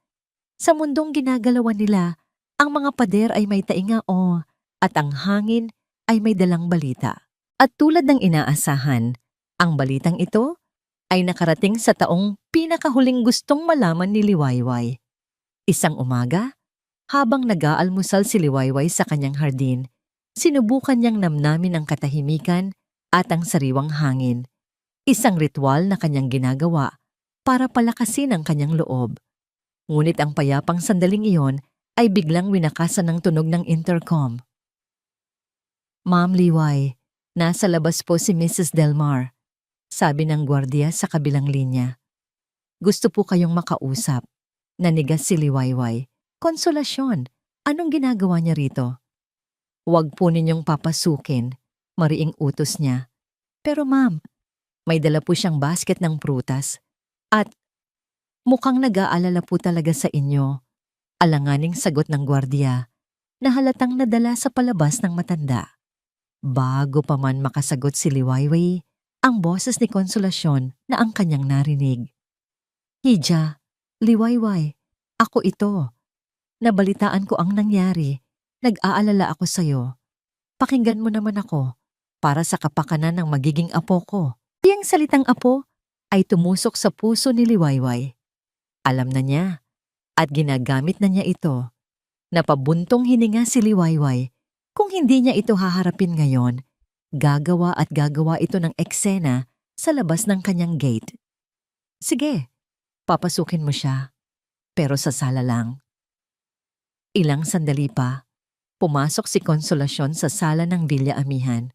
Sa mundong ginagalawan nila, ang mga pader ay may taingao at ang hangin ay may dalang balita. At tulad ng inaasahan, ang balitang ito ay nakarating sa taong pinakahuling gustong malaman ni Liwayway. Isang umaga, habang nag-aalmusal si Liwayway sa kanyang hardin, sinubukan niyang namnamin ang katahimikan at ang sariwang hangin. Isang ritual na kanyang ginagawa para palakasin ang kanyang loob. Ngunit ang payapang sandaling iyon ay biglang winakasan ng tunog ng intercom. Ma'am Liway, nasa labas po si Mrs. Delmar, sabi ng gwardiya sa kabilang linya. Gusto po kayong makausap. Nanigas si Liwayway. Konsolasyon, anong ginagawa niya rito? Huwag po ninyong papasukin, mariing utos niya. Pero ma'am, may dala po siyang basket ng prutas at mukhang nag-aalala po talaga sa inyo. Alanganing sagot ng gwardiya na halatang nadala sa palabas ng matanda. Bago pa man makasagot si Liwayway, ang boses ni Konsolasyon na ang kanyang narinig. Hija, Liwayway, ako ito. Nabalitaan ko ang nangyari. Nag-aalala ako sa'yo. Pakinggan mo naman ako para sa kapakanan ng magiging apo ko. Iyang salitang apo ay tumusok sa puso ni Liwayway. Alam na niya. At ginagamit na niya ito. Napabuntong hininga si Liwayway. Kung hindi niya ito haharapin ngayon, gagawa at gagawa ito ng eksena sa labas ng kanyang gate. Sige, papasukin mo siya. Pero sa sala lang. Ilang sandali pa, pumasok si Konsolasyon sa sala ng Villa Amihan.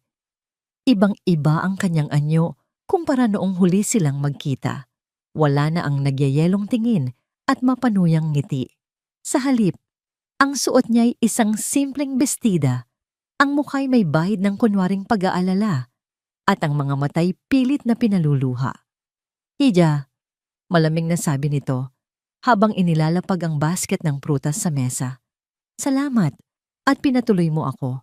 Ibang-iba ang kanyang anyo kumpara noong huli silang magkita. Wala na ang nagyayelong tingin at mapanuyang ngiti. Sa halip, ang suot niya'y isang simpleng bestida. Ang mukha'y may bahid ng kunwaring pag-aalala at ang mga mata'y pilit na pinaluluha. Hija, malamig na sabi nito habang inilalapag ang basket ng prutas sa mesa. Salamat at pinatuloy mo ako.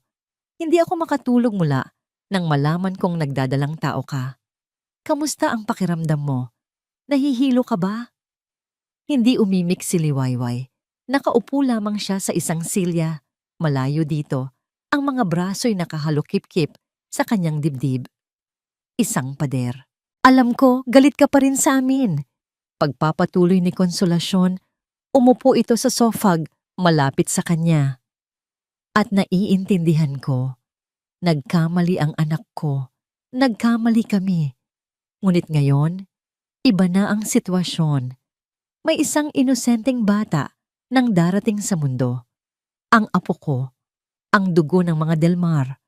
Hindi ako makatulog mula nang malaman kong nagdadalang tao ka. Kamusta ang pakiramdam mo? Nahihilo ka ba? Hindi umimik si Liwayway. Nakaupo lamang siya sa isang silya. Malayo dito, ang mga braso'y nakahalukip-kip sa kanyang dibdib. Isang pader. Alam ko, galit ka pa rin sa amin. Pagpapatuloy ni Konsolasyon, umupo ito sa sofag malapit sa kanya. At naiintindihan ko, nagkamali ang anak ko, nagkamali kami. Ngunit ngayon, iba na ang sitwasyon. May isang inosenteng bata nang darating sa mundo. Ang apo ko, ang dugo ng mga Delmar.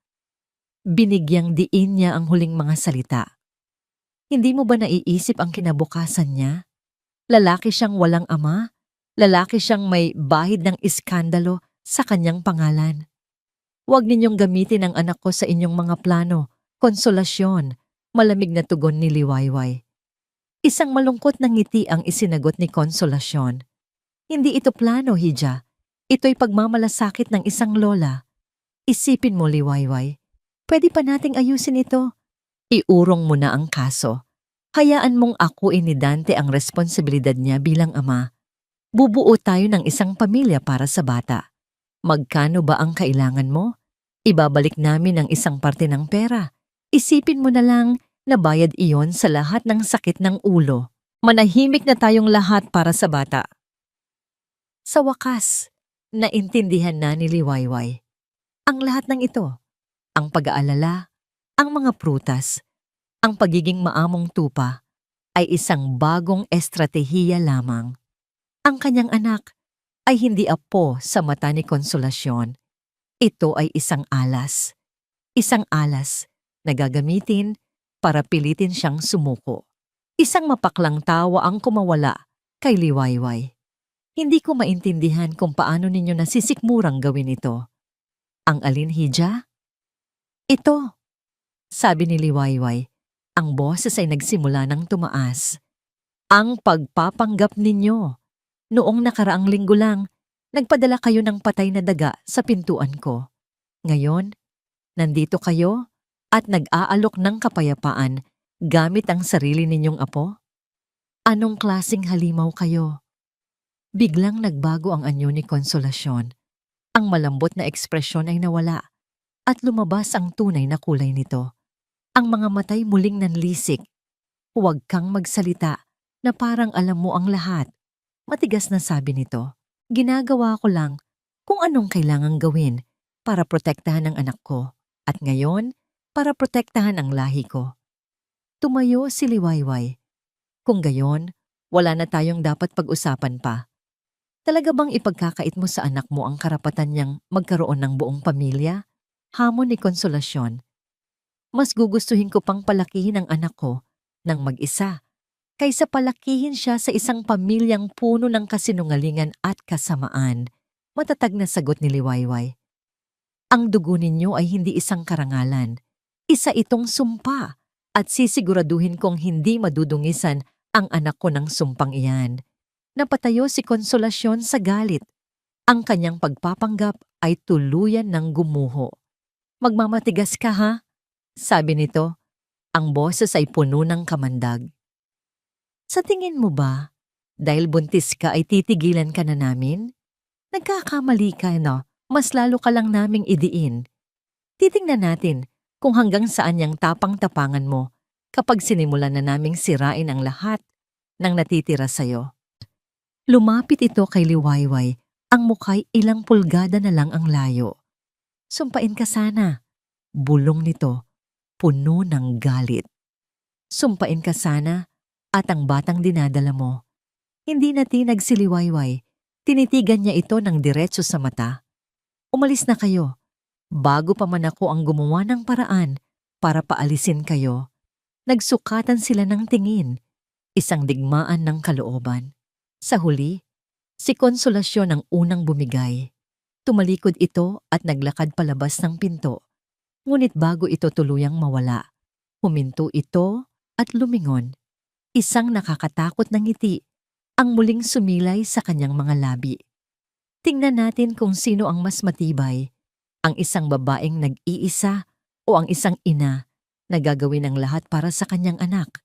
Binigyang diin niya ang huling mga salita. Hindi mo ba naiisip ang kinabukasan niya? Lalaki siyang walang ama, lalaki siyang may bahid ng iskandalo sa kanyang pangalan. Huwag ninyong gamitin ang anak ko sa inyong mga plano, Konsolasyon, malamig na tugon ni Liwayway. Isang malungkot na ngiti ang isinagot ni Konsolasyon. Hindi ito plano, Hija. Ito'y pagmamalasakit ng isang lola. Isipin mo, Liwayway. Pwede pa nating ayusin ito. Iurong mo na ang kaso. Hayaan mong akuin ni Dante ang responsibilidad niya bilang ama. Bubuo tayo ng isang pamilya para sa bata. Magkano ba ang kailangan mo? Ibabalik namin ang isang parte ng pera. Isipin mo na lang na bayad iyon sa lahat ng sakit ng ulo. Manahimik na tayong lahat para sa bata. Sa wakas, naintindihan na ni Liwayway. Ang lahat ng ito, ang pag-aalala, ang mga prutas, ang pagiging maamong tupa, ay isang bagong estratehiya lamang. Ang kanyang anak ay hindi apo sa mata ni Konsolasyon. Ito ay isang alas. Isang alas na gagamitin para pilitin siyang sumuko. Isang mapaklang tawa ang kumawala kay Liwayway. Hindi ko maintindihan kung paano ninyo nasisikmurang gawin ito. Ang alin, Hija? Ito, sabi ni Liwayway. Ang boses ay nagsimula ng tumaas. Ang pagpapanggap ninyo. Noong nakaraang linggo lang, nagpadala kayo ng patay na daga sa pintuan ko. Ngayon, nandito kayo at nag-aalok ng kapayapaan gamit ang sarili ninyong apo? Anong klaseng halimaw kayo? Biglang nagbago ang anyo ni Konsolasyon. Ang malambot na ekspresyon ay nawala at lumabas ang tunay na kulay nito. Ang mga matay muling nanlisik. Huwag kang magsalita na parang alam mo ang lahat. Matigas na sabi nito. Ginagawa ko lang kung anong kailangang gawin para protektahan ang anak ko. At ngayon, para protektahan ang lahi ko. Tumayo si Liwayway. Kung gayon, wala na tayong dapat pag-usapan pa. Talaga bang ipagkakait mo sa anak mo ang karapatan niyang magkaroon ng buong pamilya? Hamon ni Konsolasyon. Mas gugustuhin ko pang palakihin ang anak ko ng mag-isa kaysa palakihin siya sa isang pamilyang puno ng kasinungalingan at kasamaan. Matatag na sagot ni Liwayway. Ang dugo ninyo ay hindi isang karangalan. Isa itong sumpa at sisiguraduhin kong hindi madudungisan ang anak ko ng sumpang iyan. Napatayo si Konsolasyon sa galit. Ang kanyang pagpapanggap ay tuluyan ng gumuho. Magmamatigas ka ha? Sabi nito, ang boses ay puno ng kamandag. Sa tingin mo ba, dahil buntis ka ay titigilan ka na namin? Nagkakamali ka, no? Mas lalo ka lang naming idiin. Titingnan natin kung hanggang saan yung tapang-tapangan mo kapag sinimulan na naming sirain ang lahat ng natitira sa'yo. Lumapit ito kay Liwayway. Ang muka'y ilang pulgada na lang ang layo. Sumpain ka sana. Bulong nito, puno ng galit. Sumpain ka sana at ang batang dinadala mo. Hindi natinag si Liwayway. Tinitigan niya ito ng diretso sa mata. Umalis na kayo. Bago pa man ako ang gumawa ng paraan para paalisin kayo. Nagsukatan sila ng tingin. Isang digmaan ng kalooban. Sa huli, si Konsolasyon ang unang bumigay. Tumalikod ito at naglakad palabas ng pinto. Ngunit bago ito tuluyang mawala, huminto ito at lumingon. Isang nakakatakot na ngiti ang muling sumilay sa kanyang mga labi. Tingnan natin kung sino ang mas matibay, ang isang babaeng nag-iisa o ang isang ina na gagawin ang lahat para sa kanyang anak.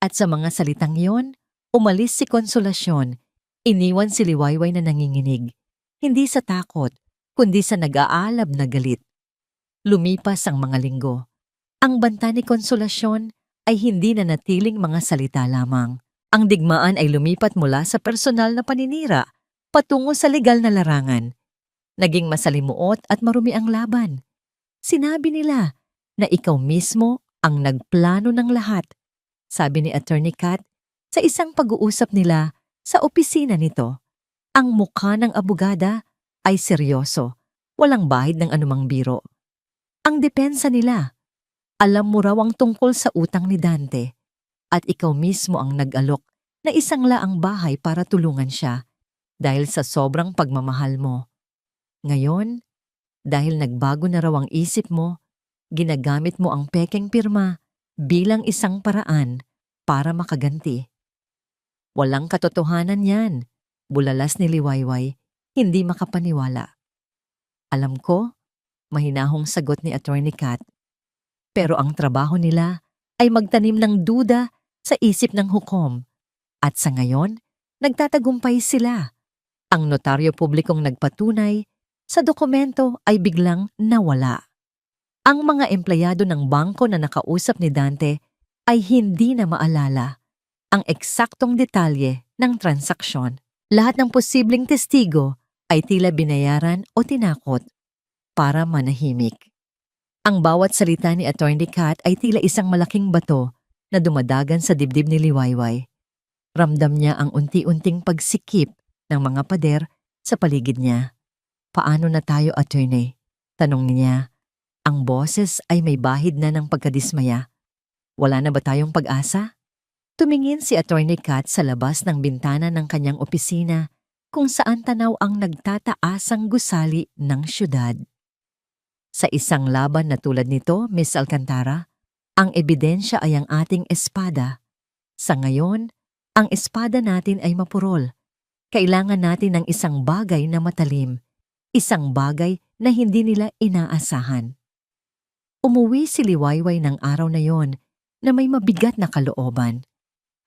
At sa mga salitang yon, umalis si Konsolasyon, iniwan si Liwayway na nanginginig, hindi sa takot, kundi sa nag-aalab na galit. Lumipas ang mga linggo. Ang banta ni Konsolasyon ay hindi na natiling mga salita lamang. Ang digmaan ay lumipat mula sa personal na paninira patungo sa legal na larangan. Naging masalimuot at marumi ang laban. Sinabi nila na ikaw mismo ang nagplano ng lahat, sabi ni Attorney Kat sa isang pag-uusap nila sa opisina nito. Ang mukha ng abogada ay seryoso, walang bahid ng anumang biro. Ang depensa nila, alam mo raw ang tungkol sa utang ni Dante at ikaw mismo ang nag-alok na isang laang bahay para tulungan siya dahil sa sobrang pagmamahal mo. Ngayon, dahil nagbago na raw ang isip mo, ginagamit mo ang pekeng pirma bilang isang paraan para makaganti. Walang katotohanan yan, bulalas ni Liwayway, hindi makapaniwala. Alam ko, mahinahong sagot ni Attorney Kat, pero ang trabaho nila ay magtanim ng duda sa isip ng hukom. At sa ngayon, nagtatagumpay sila. Ang notaryo publikong nagpatunay sa dokumento ay biglang nawala. Ang mga empleyado ng bangko na nakausap ni Dante ay hindi na maalala ang eksaktong detalye ng transaksyon. Lahat ng posibleng testigo ay tila binayaran o tinakot para manahimik. Ang bawat salita ni Attorney Kat ay tila isang malaking bato na dumadagan sa dibdib ni Liwayway. Ramdam niya ang unti-unting pagsikip ng mga pader sa paligid niya. Paano na tayo, attorney? Tanong niya. Ang boses ay may bahid na ng pagkadismaya. Wala na ba tayong pag-asa? Tumingin si Attorney Kat sa labas ng bintana ng kanyang opisina kung saan tanaw ang nagtataasang gusali ng syudad. Sa isang laban na tulad nito, Miss Alcantara, ang ebidensya ay ang ating espada. Sa ngayon, ang espada natin ay mapurol. Kailangan natin ng isang bagay na matalim, isang bagay na hindi nila inaasahan. Umuwi si Liwayway ng araw na yon na may mabigat na kalooban.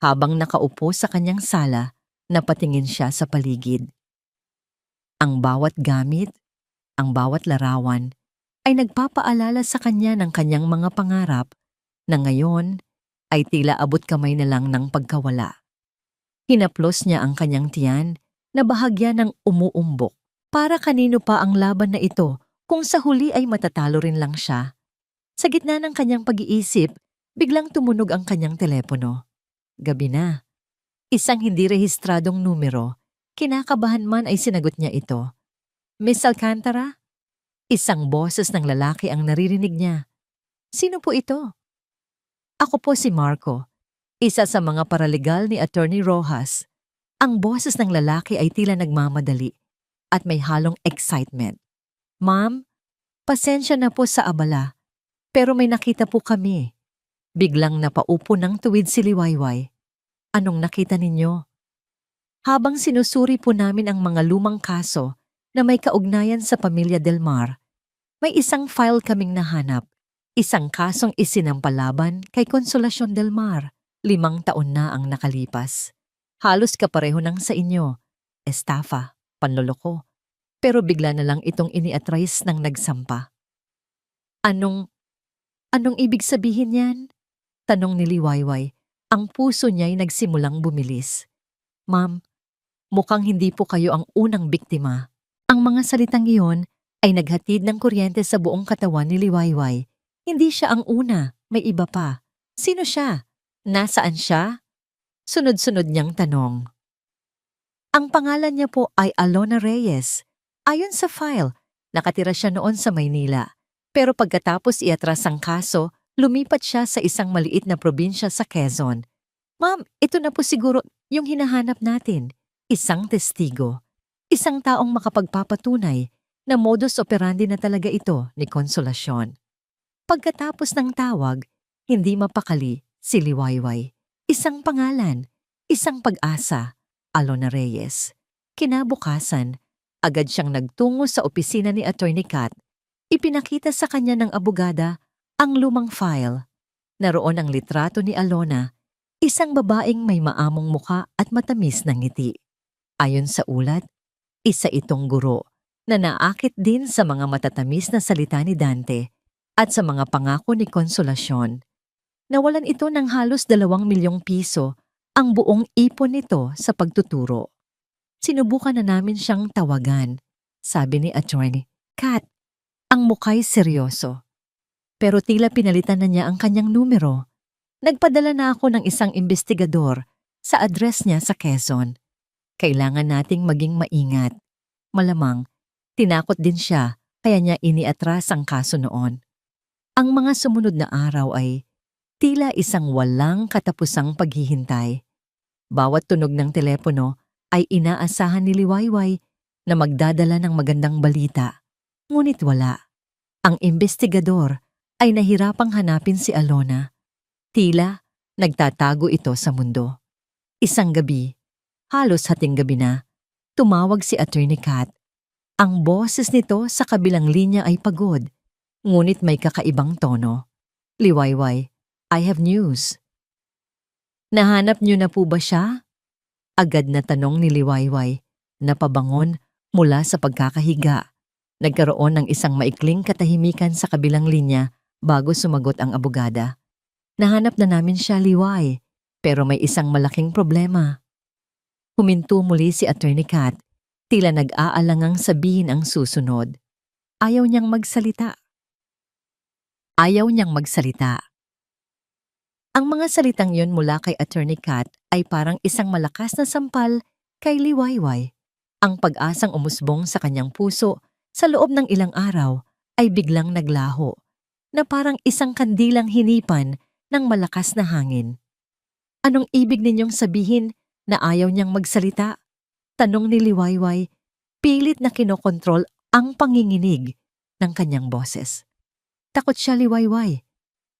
Habang nakaupo sa kanyang sala, napatingin siya sa paligid. Ang bawat gamit, ang bawat larawan, ay nagpapaalala sa kanya ng kanyang mga pangarap na ngayon ay tila abot kamay na lang ng pagkawala. Hinaplos niya ang kanyang tiyan na bahagya ng umuumbok. Para kanino pa ang laban na ito kung sa huli ay matatalo rin lang siya? Sa gitna ng kanyang pag-iisip, biglang tumunog ang kanyang telepono. Gabi na. Isang hindi rehistradong numero. Kinakabahan man ay sinagot niya ito. Miss Alcantara? Isang boses ng lalaki ang naririnig niya. Sino po ito? Ako po si Marco, isa sa mga paralegal ni Attorney Rojas. Ang boses ng lalaki ay tila nagmamadali at may halong excitement. Ma'am, pasensya na po sa abala, pero may nakita po kami. Biglang napaupo ng tuwid si Liwayway. Anong nakita ninyo? Habang sinusuri po namin ang mga lumang kaso na may kaugnayan sa pamilya Del Mar, may isang file kaming nahanap. Isang kasong isinampalaban kay Konsolasyon Del Mar. 5 taon na ang nakalipas. Halos kapareho ng sa inyo. Estafa, panloloko. Pero bigla na lang itong iniatrais ng nagsampa. Anong ibig sabihin yan? Tanong ni Liwayway. Ang puso niya'y nagsimulang bumilis. Ma'am, Mukhang hindi po kayo ang unang biktima. Ang mga salitang iyon ay naghatid ng kuryente sa buong katawan ni Liwayway. Hindi siya ang una, may iba pa. Sino siya? Nasaan siya? Sunod-sunod niyang tanong. Ang pangalan niya po ay Alona Reyes. Ayon sa file, nakatira siya noon sa Maynila. Pero pagkatapos iatras ang kaso, lumipat siya sa isang maliit na probinsya sa Quezon. Ma'am, ito na po siguro yung hinahanap natin. Isang testigo. Isang taong makapagpapatunay na modus operandi na talaga ito ni Konsolasyon. Pagkatapos ng tawag, hindi mapakali si Liwayway. Isang pangalan, isang pag-asa, Alona Reyes. Kinabukasan, agad siyang nagtungo sa opisina ni Attorney Kat. Ipinakita sa kanya ng abogada ang lumang file. Naroon ang litrato ni Alona, isang babaeng may maamong muka at matamis na ngiti. Ayon sa ulat, isa itong guro na naakit din sa mga matatamis na salita ni Dante at sa mga pangako ni Konsolasyon. Nawalan ito ng halos 2 milyong piso ang buong ipon nito sa pagtuturo. Sinubukan na namin siyang tawagan, sabi ni Attorney Kat. Ang mukha'y seryoso. Pero tila pinalitan na niya ang kanyang numero. Nagpadala na ako ng isang investigador sa address niya sa Quezon. Kailangan nating maging maingat. Malamang, tinakot din siya kaya niya iniatras ang kaso noon. Ang mga sumunod na araw ay tila isang walang katapusang paghihintay. Bawat tunog ng telepono ay inaasahan ni Liwayway na magdadala ng magandang balita. Ngunit wala. Ang investigador ay nahirapang hanapin si Alona. Tila nagtatago ito sa mundo. Isang gabi, halos hating gabi na, tumawag si Attorney Kat. Ang boses nito sa kabilang linya ay pagod, ngunit may kakaibang tono. Liwayway, I have news. Nahanap niyo na po ba siya? Agad na tanong ni Liwayway, napabangon mula sa pagkakahiga. Nagkaroon ng isang maikling katahimikan sa kabilang linya bago sumagot ang abogada. Nahanap na namin siya, Liway, pero may isang malaking problema. Huminto muli si Attorney Kat, tila nag-aalangang sabihin ang susunod. Ayaw niyang magsalita. Ayaw niyang magsalita. Ang mga salitang yon mula kay Attorney Kat ay parang isang malakas na sampal kay Liwayway. Ang pag-asang umusbong sa kanyang puso sa loob ng ilang araw ay biglang naglaho, na parang isang kandilang hinipan ng malakas na hangin. Anong ibig ninyong sabihin na ayaw niyang magsalita? Tanong ni Liwayway, pilit na kinokontrol ang panginginig ng kanyang boses. Takot siya, Liwayway.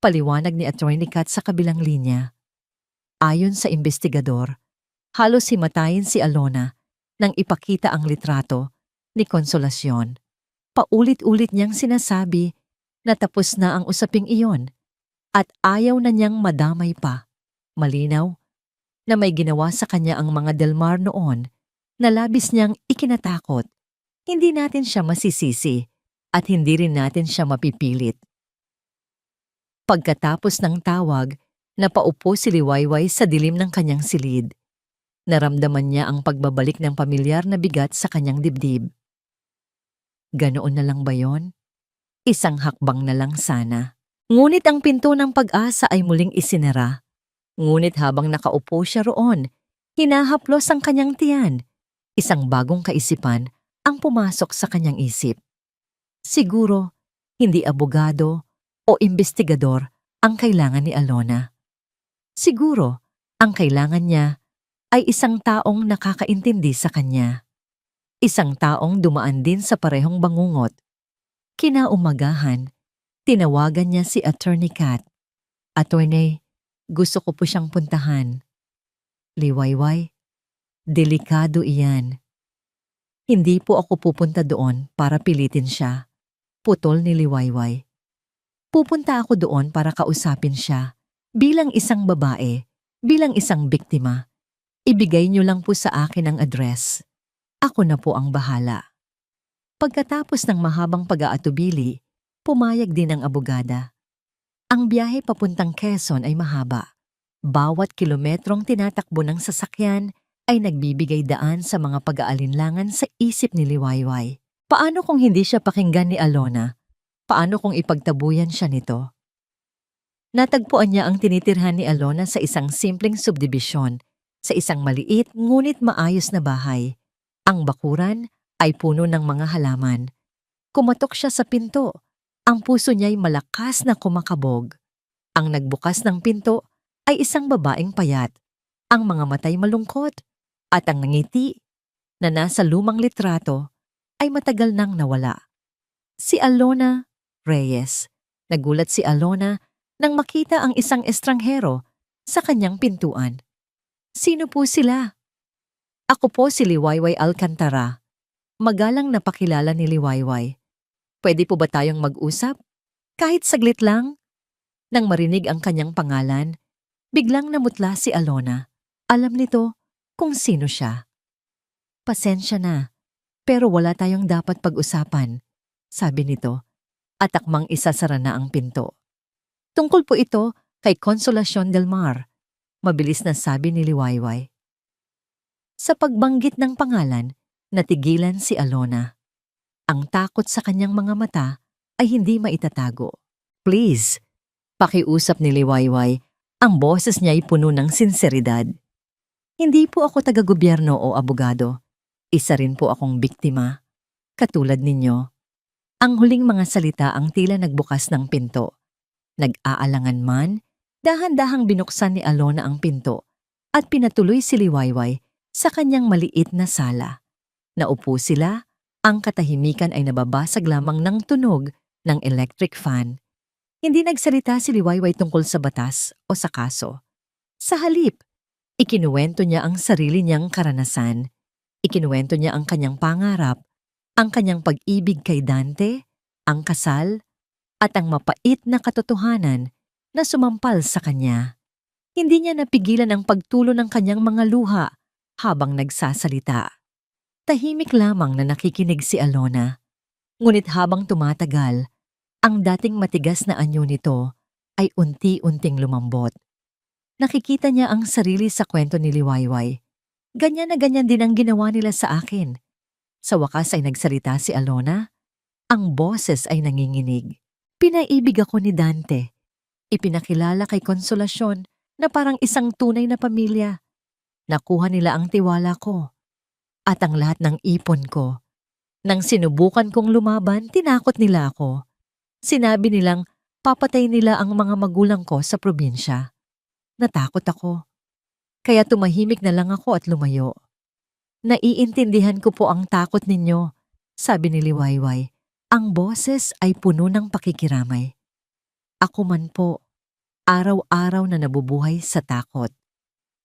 Paliwanag ni Attorney Kat sa kabilang linya. Ayon sa investigador, halos himatayin si Alona nang ipakita ang litrato ni Konsolasyon. Paulit-ulit niyang sinasabi na tapos na ang usaping iyon at ayaw na niyang madamay pa. Malinaw na may ginawa sa kanya ang mga Delmar noon na labis niyang ikinatakot. Hindi natin siya masisisi at hindi rin natin siya mapipilit. Pagkatapos ng tawag, napaupo si Liwayway sa dilim ng kanyang silid. Naramdaman niya ang pagbabalik ng pamilyar na bigat sa kanyang dibdib. Ganoon na lang ba yon? Isang hakbang na lang sana. Ngunit ang pinto ng pag-asa ay muling isinara. Ngunit habang nakaupo siya roon, hinahaplos ang kanyang tiyan. Isang bagong kaisipan ang pumasok sa kanyang isip. Siguro, hindi abogado o investigador ang kailangan ni Alona. Siguro, ang kailangan niya ay isang taong nakakaintindi sa kanya. Isang taong dumaan din sa parehong bangungot. Kinaumagahan, tinawagan niya si Attorney Kat. Attorney, gusto ko po siyang puntahan. Liwayway, delikado iyan. Hindi po ako pupunta doon para pilitin siya. Putol ni Liwayway. Pupunta ako doon para kausapin siya. Bilang isang babae, bilang isang biktima. Ibigay niyo lang po sa akin ang address. Ako na po ang bahala. Pagkatapos ng mahabang pag-aatubili, pumayag din ang abogada. Ang biyahe papuntang Quezon ay mahaba. Bawat kilometrong tinatakbo ng sasakyan ay nagbibigay daan sa mga pag-aalinlangan sa isip ni Liwayway. Paano kung hindi siya pakinggan ni Alona? Paano kung ipagtabuyan siya nito? Natagpuan niya ang tinitirhan ni Alona sa isang simpleng subdibisyon, sa isang maliit ngunit maayos na bahay. Ang bakuran ay puno ng mga halaman. Kumatok siya sa pinto. Ang puso niya'y malakas na kumakabog. Ang nagbukas ng pinto ay isang babaeng payat. Ang mga matay malungkot at ang ngiti na nasa lumang litrato ay matagal nang nawala. Si Alona Reyes. Nagulat si Alona nang makita ang isang estranghero sa kanyang pintuan. Sino po sila? Ako po si Liwayway Alcantara. Magalang na pakilala ni Liwayway. Pwede po ba tayong mag-usap? Kahit saglit lang? Nang marinig ang kanyang pangalan, biglang namutla si Alona. Alam nito kung sino siya. Pasensya na, pero wala tayong dapat pag-usapan, sabi nito, at akmang isasara na ang pinto. Tungkol po ito kay Consolacion del Mar, mabilis na sabi ni Liwayway. Sa pagbanggit ng pangalan, natigilan si Alona. Ang takot sa kanyang mga mata ay hindi maitatago. Please, pakiusap ni Liwayway, ang boses niya ay puno ng sinseridad. Hindi po ako taga-gobyerno o abogado. Isa rin po akong biktima. Katulad ninyo. Ang huling mga salita ang tila nagbukas ng pinto. Nag-aalangan man, dahan-dahang binuksan ni Alona ang pinto at pinatuloy si Liwayway sa kanyang maliit na sala. Naupo sila, ang katahimikan ay nababasag lamang ng tunog ng electric fan. Hindi nagsalita si Liwayway tungkol sa batas o sa kaso. Sa halip, ikinuwento niya ang sarili niyang karanasan. Ikinuwento niya ang kanyang pangarap, ang kanyang pag-ibig kay Dante, ang kasal, at ang mapait na katotohanan na sumampal sa kanya. Hindi niya napigilan ang pagtulo ng kanyang mga luha habang nagsasalita. Tahimik lamang na nakikinig si Alona. Ngunit habang tumatagal, ang dating matigas na anyo nito ay unti-unting lumambot. Nakikita niya ang sarili sa kwento ni Liwayway. Ganyan na ganyan din ang ginawa nila sa akin. Sa wakas ay nagsalita si Alona. Ang boses ay nanginginig. Pinaibig ako ni Dante. Ipinakilala kay Consolacion na parang isang tunay na pamilya. Nakuha nila ang tiwala ko at ang lahat ng ipon ko. Nang sinubukan kong lumaban, tinakot nila ako. Sinabi nilang papatay nila ang mga magulang ko sa probinsya. Natakot ako. Kaya tumahimik na lang ako at lumayo. Naiintindihan ko po ang takot ninyo, sabi ni Liwayway. Ang boses ay puno ng pakikiramay. Ako man po, araw-araw na nabubuhay sa takot.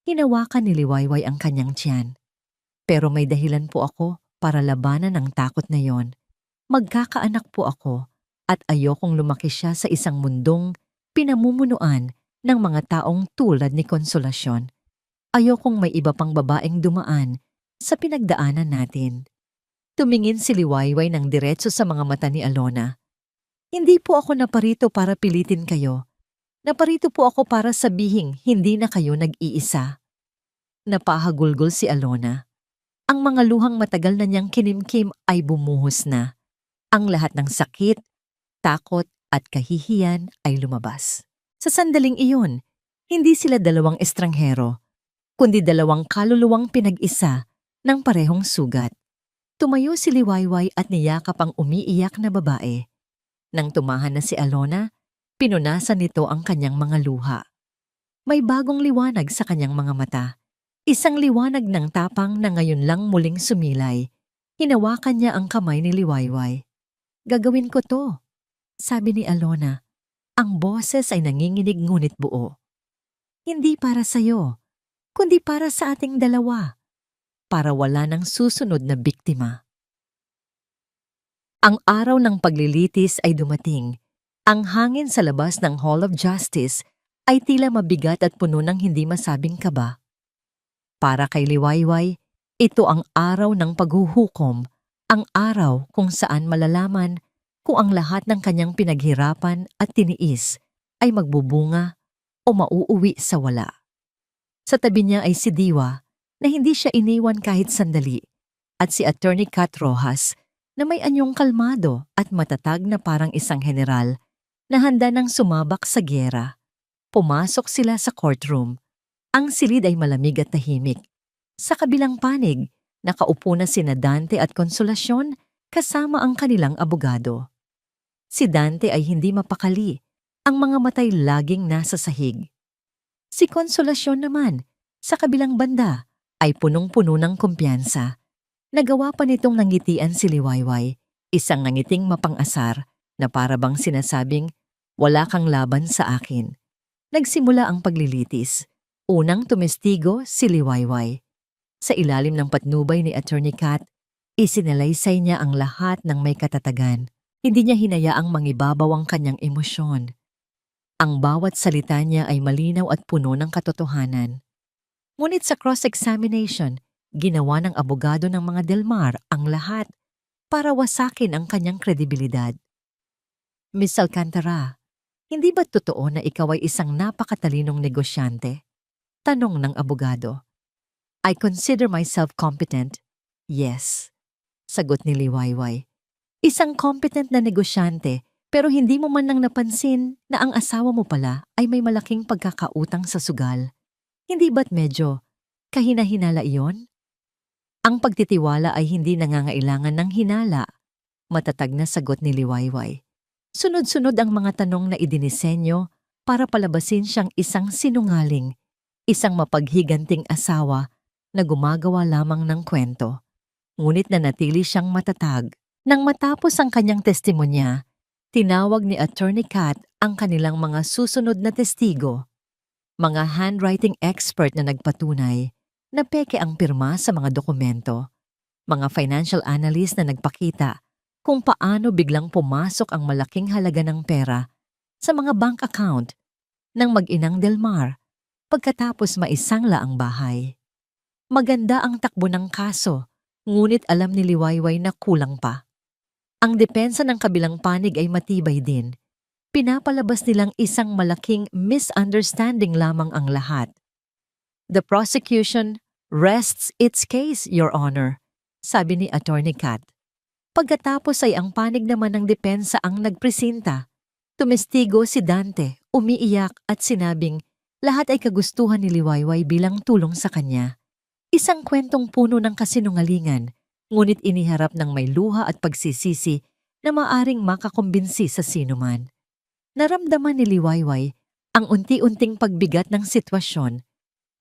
Hinawakan ni Liwayway ang kanyang tiyan. Pero may dahilan po ako para labanan ang takot na yon. Magkakaanak po ako at ayokong lumaki siya sa isang mundong pinamumunuan ng mga taong tulad ni Consolacion. Ayokong may iba pang babaeng dumaan sa pinagdaanan natin. Tumingin si Liwayway ng diretso sa mga mata ni Alona. Hindi po ako naparito para pilitin kayo. Naparito po ako para sabihing hindi na kayo nag-iisa. Napahagulgol si Alona. Ang mga luhang matagal na niyang kinimkim ay bumuhos na. Ang lahat ng sakit, takot at kahihiyan ay lumabas. Sa sandaling iyon, hindi sila dalawang estranghero, kundi dalawang kaluluwang pinag-isa ng parehong sugat. Tumayo si Liwayway at niyakap ang umiiyak na babae. Nang tumahan na si Alona, pinunasan nito ang kanyang mga luha. May bagong liwanag sa kanyang mga mata. Isang liwanag ng tapang na ngayon lang muling sumilay. Hinawakan niya ang kamay ni Liwayway. Gagawin ko to, sabi ni Alona. Ang boses ay nanginginig ngunit buo. Hindi para sa'yo, kundi para sa ating dalawa. Para wala ng susunod na biktima. Ang araw ng paglilitis ay dumating. Ang hangin sa labas ng Hall of Justice ay tila mabigat at puno ng hindi masabing kaba. Para kay Liwayway, ito ang araw ng paghuhukom, ang araw kung saan malalaman kung ang lahat ng kanyang pinaghirapan at tiniis ay magbubunga o mauuwi sa wala. Sa tabi niya ay si Diwa, na hindi siya iniwan kahit sandali, at si Attorney Kat Rojas na may anyong kalmado at matatag na parang isang general na handa ng sumabak sa gyera. Pumasok sila sa courtroom. Ang silid ay malamig at tahimik. Sa kabilang panig, nakaupo na sina Dante at Konsolasyon kasama ang kanilang abogado. Si Dante ay hindi mapakali. Ang mga matay laging nasa sahig. Si Konsolasyon naman, sa kabilang banda, ay punong-puno ng kumpiyansa. Nagawa pa nitong nangitian si Liwayway, isang nangiting mapang-asar na parabang sinasabing, "Wala kang laban sa akin." Nagsimula ang paglilitis. Unang tumestigo si Liwayway. Sa ilalim ng patnubay ni Attorney Kat, isinalaysay niya ang lahat ng may katatagan. Hindi niya hinayaang mangibabaw ang kanyang emosyon. Ang bawat salita niya ay malinaw at puno ng katotohanan. Ngunit sa cross-examination, ginawa ng abogado ng mga Delmar ang lahat para wasakin ang kanyang kredibilidad. Miss Alcantara, hindi ba totoo na ikaw ay isang napakatalinong negosyante? Tanong ng abogado. I consider myself competent. Yes. Sagot ni Liwayway. Isang competent na negosyante pero hindi mo man lang napansin na ang asawa mo pala ay may malaking pagkakautang sa sugal. Hindi ba't medyo kahina-hinala iyon? Ang pagtitiwala ay hindi nangangailangan ng hinala. Matatag na sagot ni Liwayway. Sunod-sunod ang mga tanong na idinisenyo para palabasin siyang isang sinungaling, isang mapaghiganting asawa na gumagawa lamang ng kwento. Ngunit nanatili siyang matatag. Nang matapos ang kanyang testimonya, tinawag ni Attorney Kat ang kanilang mga susunod na testigo, mga handwriting expert na nagpatunay na peke ang pirma sa mga dokumento, mga financial analyst na nagpakita kung paano biglang pumasok ang malaking halaga ng pera sa mga bank account ng mag-inang Delmar pagkatapos maisangla ang bahay. Maganda ang takbo ng kaso, ngunit alam ni Liwayway na kulang pa. Ang depensa ng kabilang panig ay matibay din. Pinapalabas nilang isang malaking misunderstanding lamang ang lahat. The prosecution rests its case, Your Honor, sabi ni Attorney Kat. Pagkatapos ay ang panig naman ng depensa ang nagpresinta. Tumestigo si Dante, umiiyak at sinabing lahat ay kagustuhan ni Liwayway bilang tulong sa kanya. Isang kwentong puno ng kasinungalingan, ngunit iniharap ng may luha at pagsisisi na maaring makakumbinsi sa sinuman. Naramdaman ni Liwayway ang unti-unting pagbigat ng sitwasyon.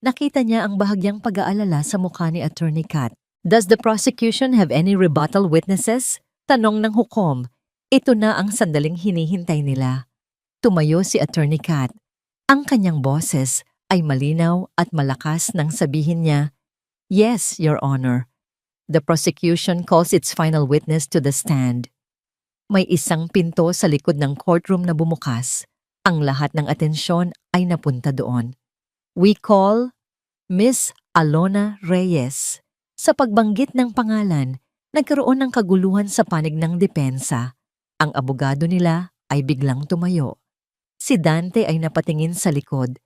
Nakita niya ang bahagyang pag-aalala sa mukha ni Attorney Kat. Does the prosecution have any rebuttal witnesses? Tanong ng hukom. Ito na ang sandaling hinihintay nila. Tumayo si Attorney Kat. Ang kanyang boses ay malinaw at malakas nang sabihin niya, "Yes, Your Honor. The prosecution calls its final witness to the stand." May isang pinto sa likod ng courtroom na bumukas. Ang lahat ng atensyon ay napunta doon. We call Miss Alona Reyes. Sa pagbanggit ng pangalan, nagkaroon ng kaguluhan sa panig ng depensa. Ang abogado nila ay biglang tumayo. Si Dante ay napatingin sa likod.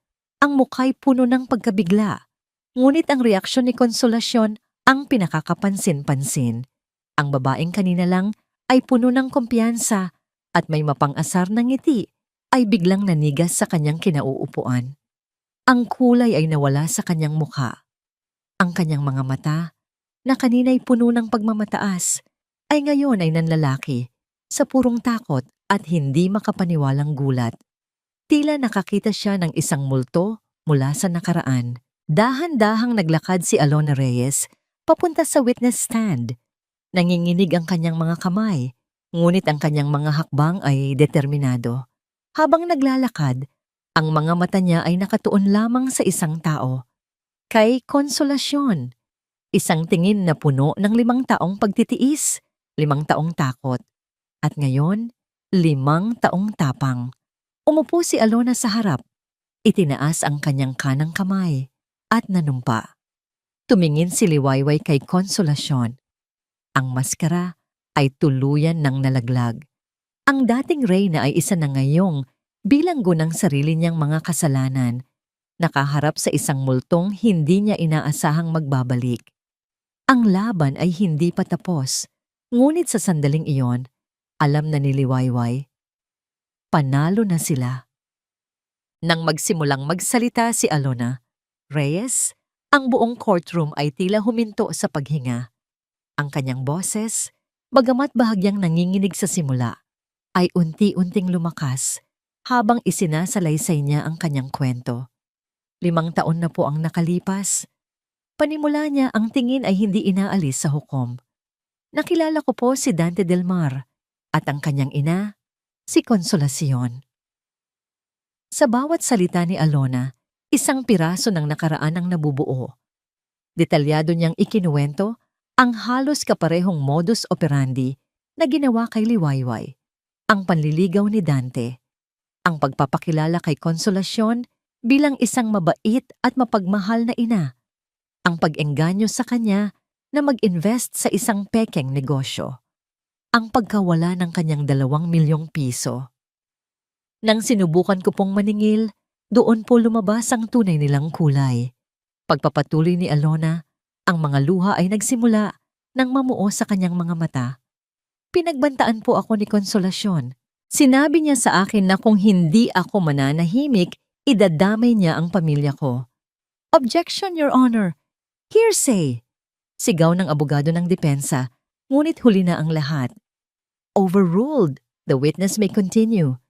Ang mukha'y puno ng pagkabigla. Ngunit ang reaksyon ni Konsolasyon ang pinakakapansin-pansin. Ang babaeng kanina lang ay puno ng kumpiyansa at may mapang-asar na ngiti ay biglang nanigas sa kanyang kinauupuan. Ang kulay ay nawala sa kanyang mukha. Ang kanyang mga mata, na kanina'y puno ng pagmamataas, ay ngayon ay nanlalaki sa purong takot at hindi makapaniwalang gulat. Tila nakakita siya ng isang multo mula sa nakaraan. Dahan-dahang naglakad si Alona Reyes papunta sa witness stand. Nanginginig ang kanyang mga kamay, ngunit ang kanyang mga hakbang ay determinado. Habang naglalakad, ang mga mata niya ay nakatuon lamang sa isang tao. Kay Konsolasyon. Isang tingin na puno ng 5 taong pagtitiis, 5 taong takot. At ngayon, 5 taong tapang. Umupo si Alona sa harap. Itinaas ang kanyang kanang kamay at nanumpa. Tumingin si Liwayway kay Konsolasyon. Ang maskara ay tuluyan ng nalaglag. Ang dating Reyna ay isa na ngayong bilanggo ng sarili niyang mga kasalanan. nakaharap sa isang multong hindi niya inaasahang magbabalik. Ang laban ay hindi pa tapos, ngunit sa sandaling iyon, alam na ni Liwayway, panalo na sila. Nang magsimulang magsalita si Alona Reyes, ang buong courtroom ay tila huminto sa paghinga. Ang kanyang boses, bagamat bahagyang nanginginig sa simula, ay unti-unting lumakas habang isinasalaysay niya ang kanyang kwento. 5 taon na po ang nakalipas. Panimula niya ang tingin ay hindi inaalis sa hukom. Nakilala ko po si Dante Del Mar at ang kanyang ina, si Consolacion. Sa bawat salita ni Alona, isang piraso ng nakaraan ang nabubuo. Detalyado niyang ikinuwento ang halos kaparehong modus operandi na ginawa kay Liwayway, ang panliligaw ni Dante, ang pagpapakilala kay Consolacion bilang isang mabait at mapagmahal na ina, ang pag-engganyo sa kanya na mag-invest sa isang pekeng negosyo, ang pagkawala ng kanyang 2 milyong piso. Nang sinubukan ko pong maningil, doon po lumabas ang tunay nilang kulay. Pagpapatuloy ni Alona, ang mga luha ay nagsimula nang mamuo sa kanyang mga mata. Pinagbantaan po ako ni Consolacion. Sinabi niya sa akin na kung hindi ako mananahimik, idadamay niya ang pamilya ko. Objection, Your Honor! Hearsay! Sigaw ng abogado ng depensa, ngunit huli na ang lahat. Overruled! The witness may continue.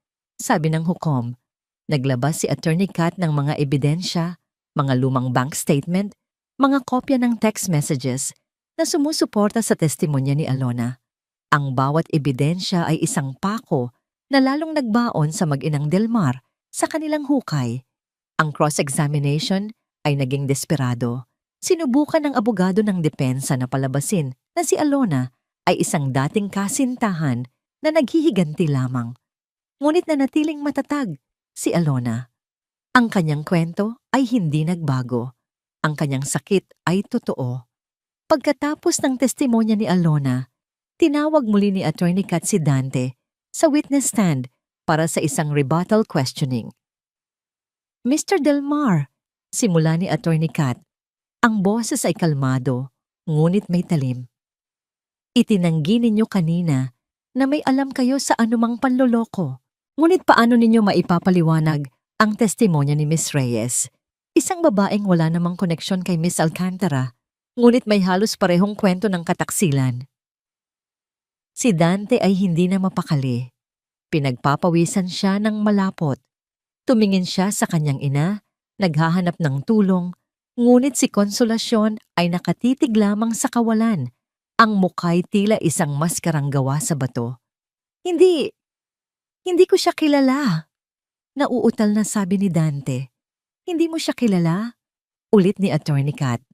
Sabi ng hukom. Naglabas si Attorney Kat ng mga ebidensya, mga lumang bank statement, mga kopya ng text messages na sumusuporta sa testimonya ni Alona. Ang bawat ebidensya ay isang pako na lalong nagbaon sa mag-inang Del Mar sa kanilang hukay. Ang cross-examination ay naging desperado. Sinubukan ng abogado ng depensa na palabasin na si Alona ay isang dating kasintahan na naghihiganti lamang. Ngunit nanatiling matatag si Alona. Ang kanyang kwento ay hindi nagbago. Ang kanyang sakit ay totoo. Pagkatapos ng testimonya ni Alona, tinawag muli ni Attorney Kat si Dante sa witness stand para sa isang rebuttal questioning. Mr. Del Mar, simula ni Attorney Kat, ang boses ay kalmado, ngunit may talim. Itinanggi ninyo kanina na may alam kayo sa anumang panloloko. Ngunit paano ninyo maipapaliwanag ang testimonya ni Miss Reyes? Isang babaeng wala namang koneksyon kay Miss Alcantara, ngunit may halos parehong kwento ng kataksilan. Si Dante ay hindi na mapakali. Pinagpapawisan siya ng malapot. Tumingin siya sa kanyang ina, naghahanap ng tulong, ngunit si Consolacion ay nakatitig lamang sa kawalan. Ang mukha'y tila isang maskarang gawa sa bato. Hindi ko siya kilala. Nauutal na sabi ni Dante. Hindi mo siya kilala? Ulit ni Attorney Kat.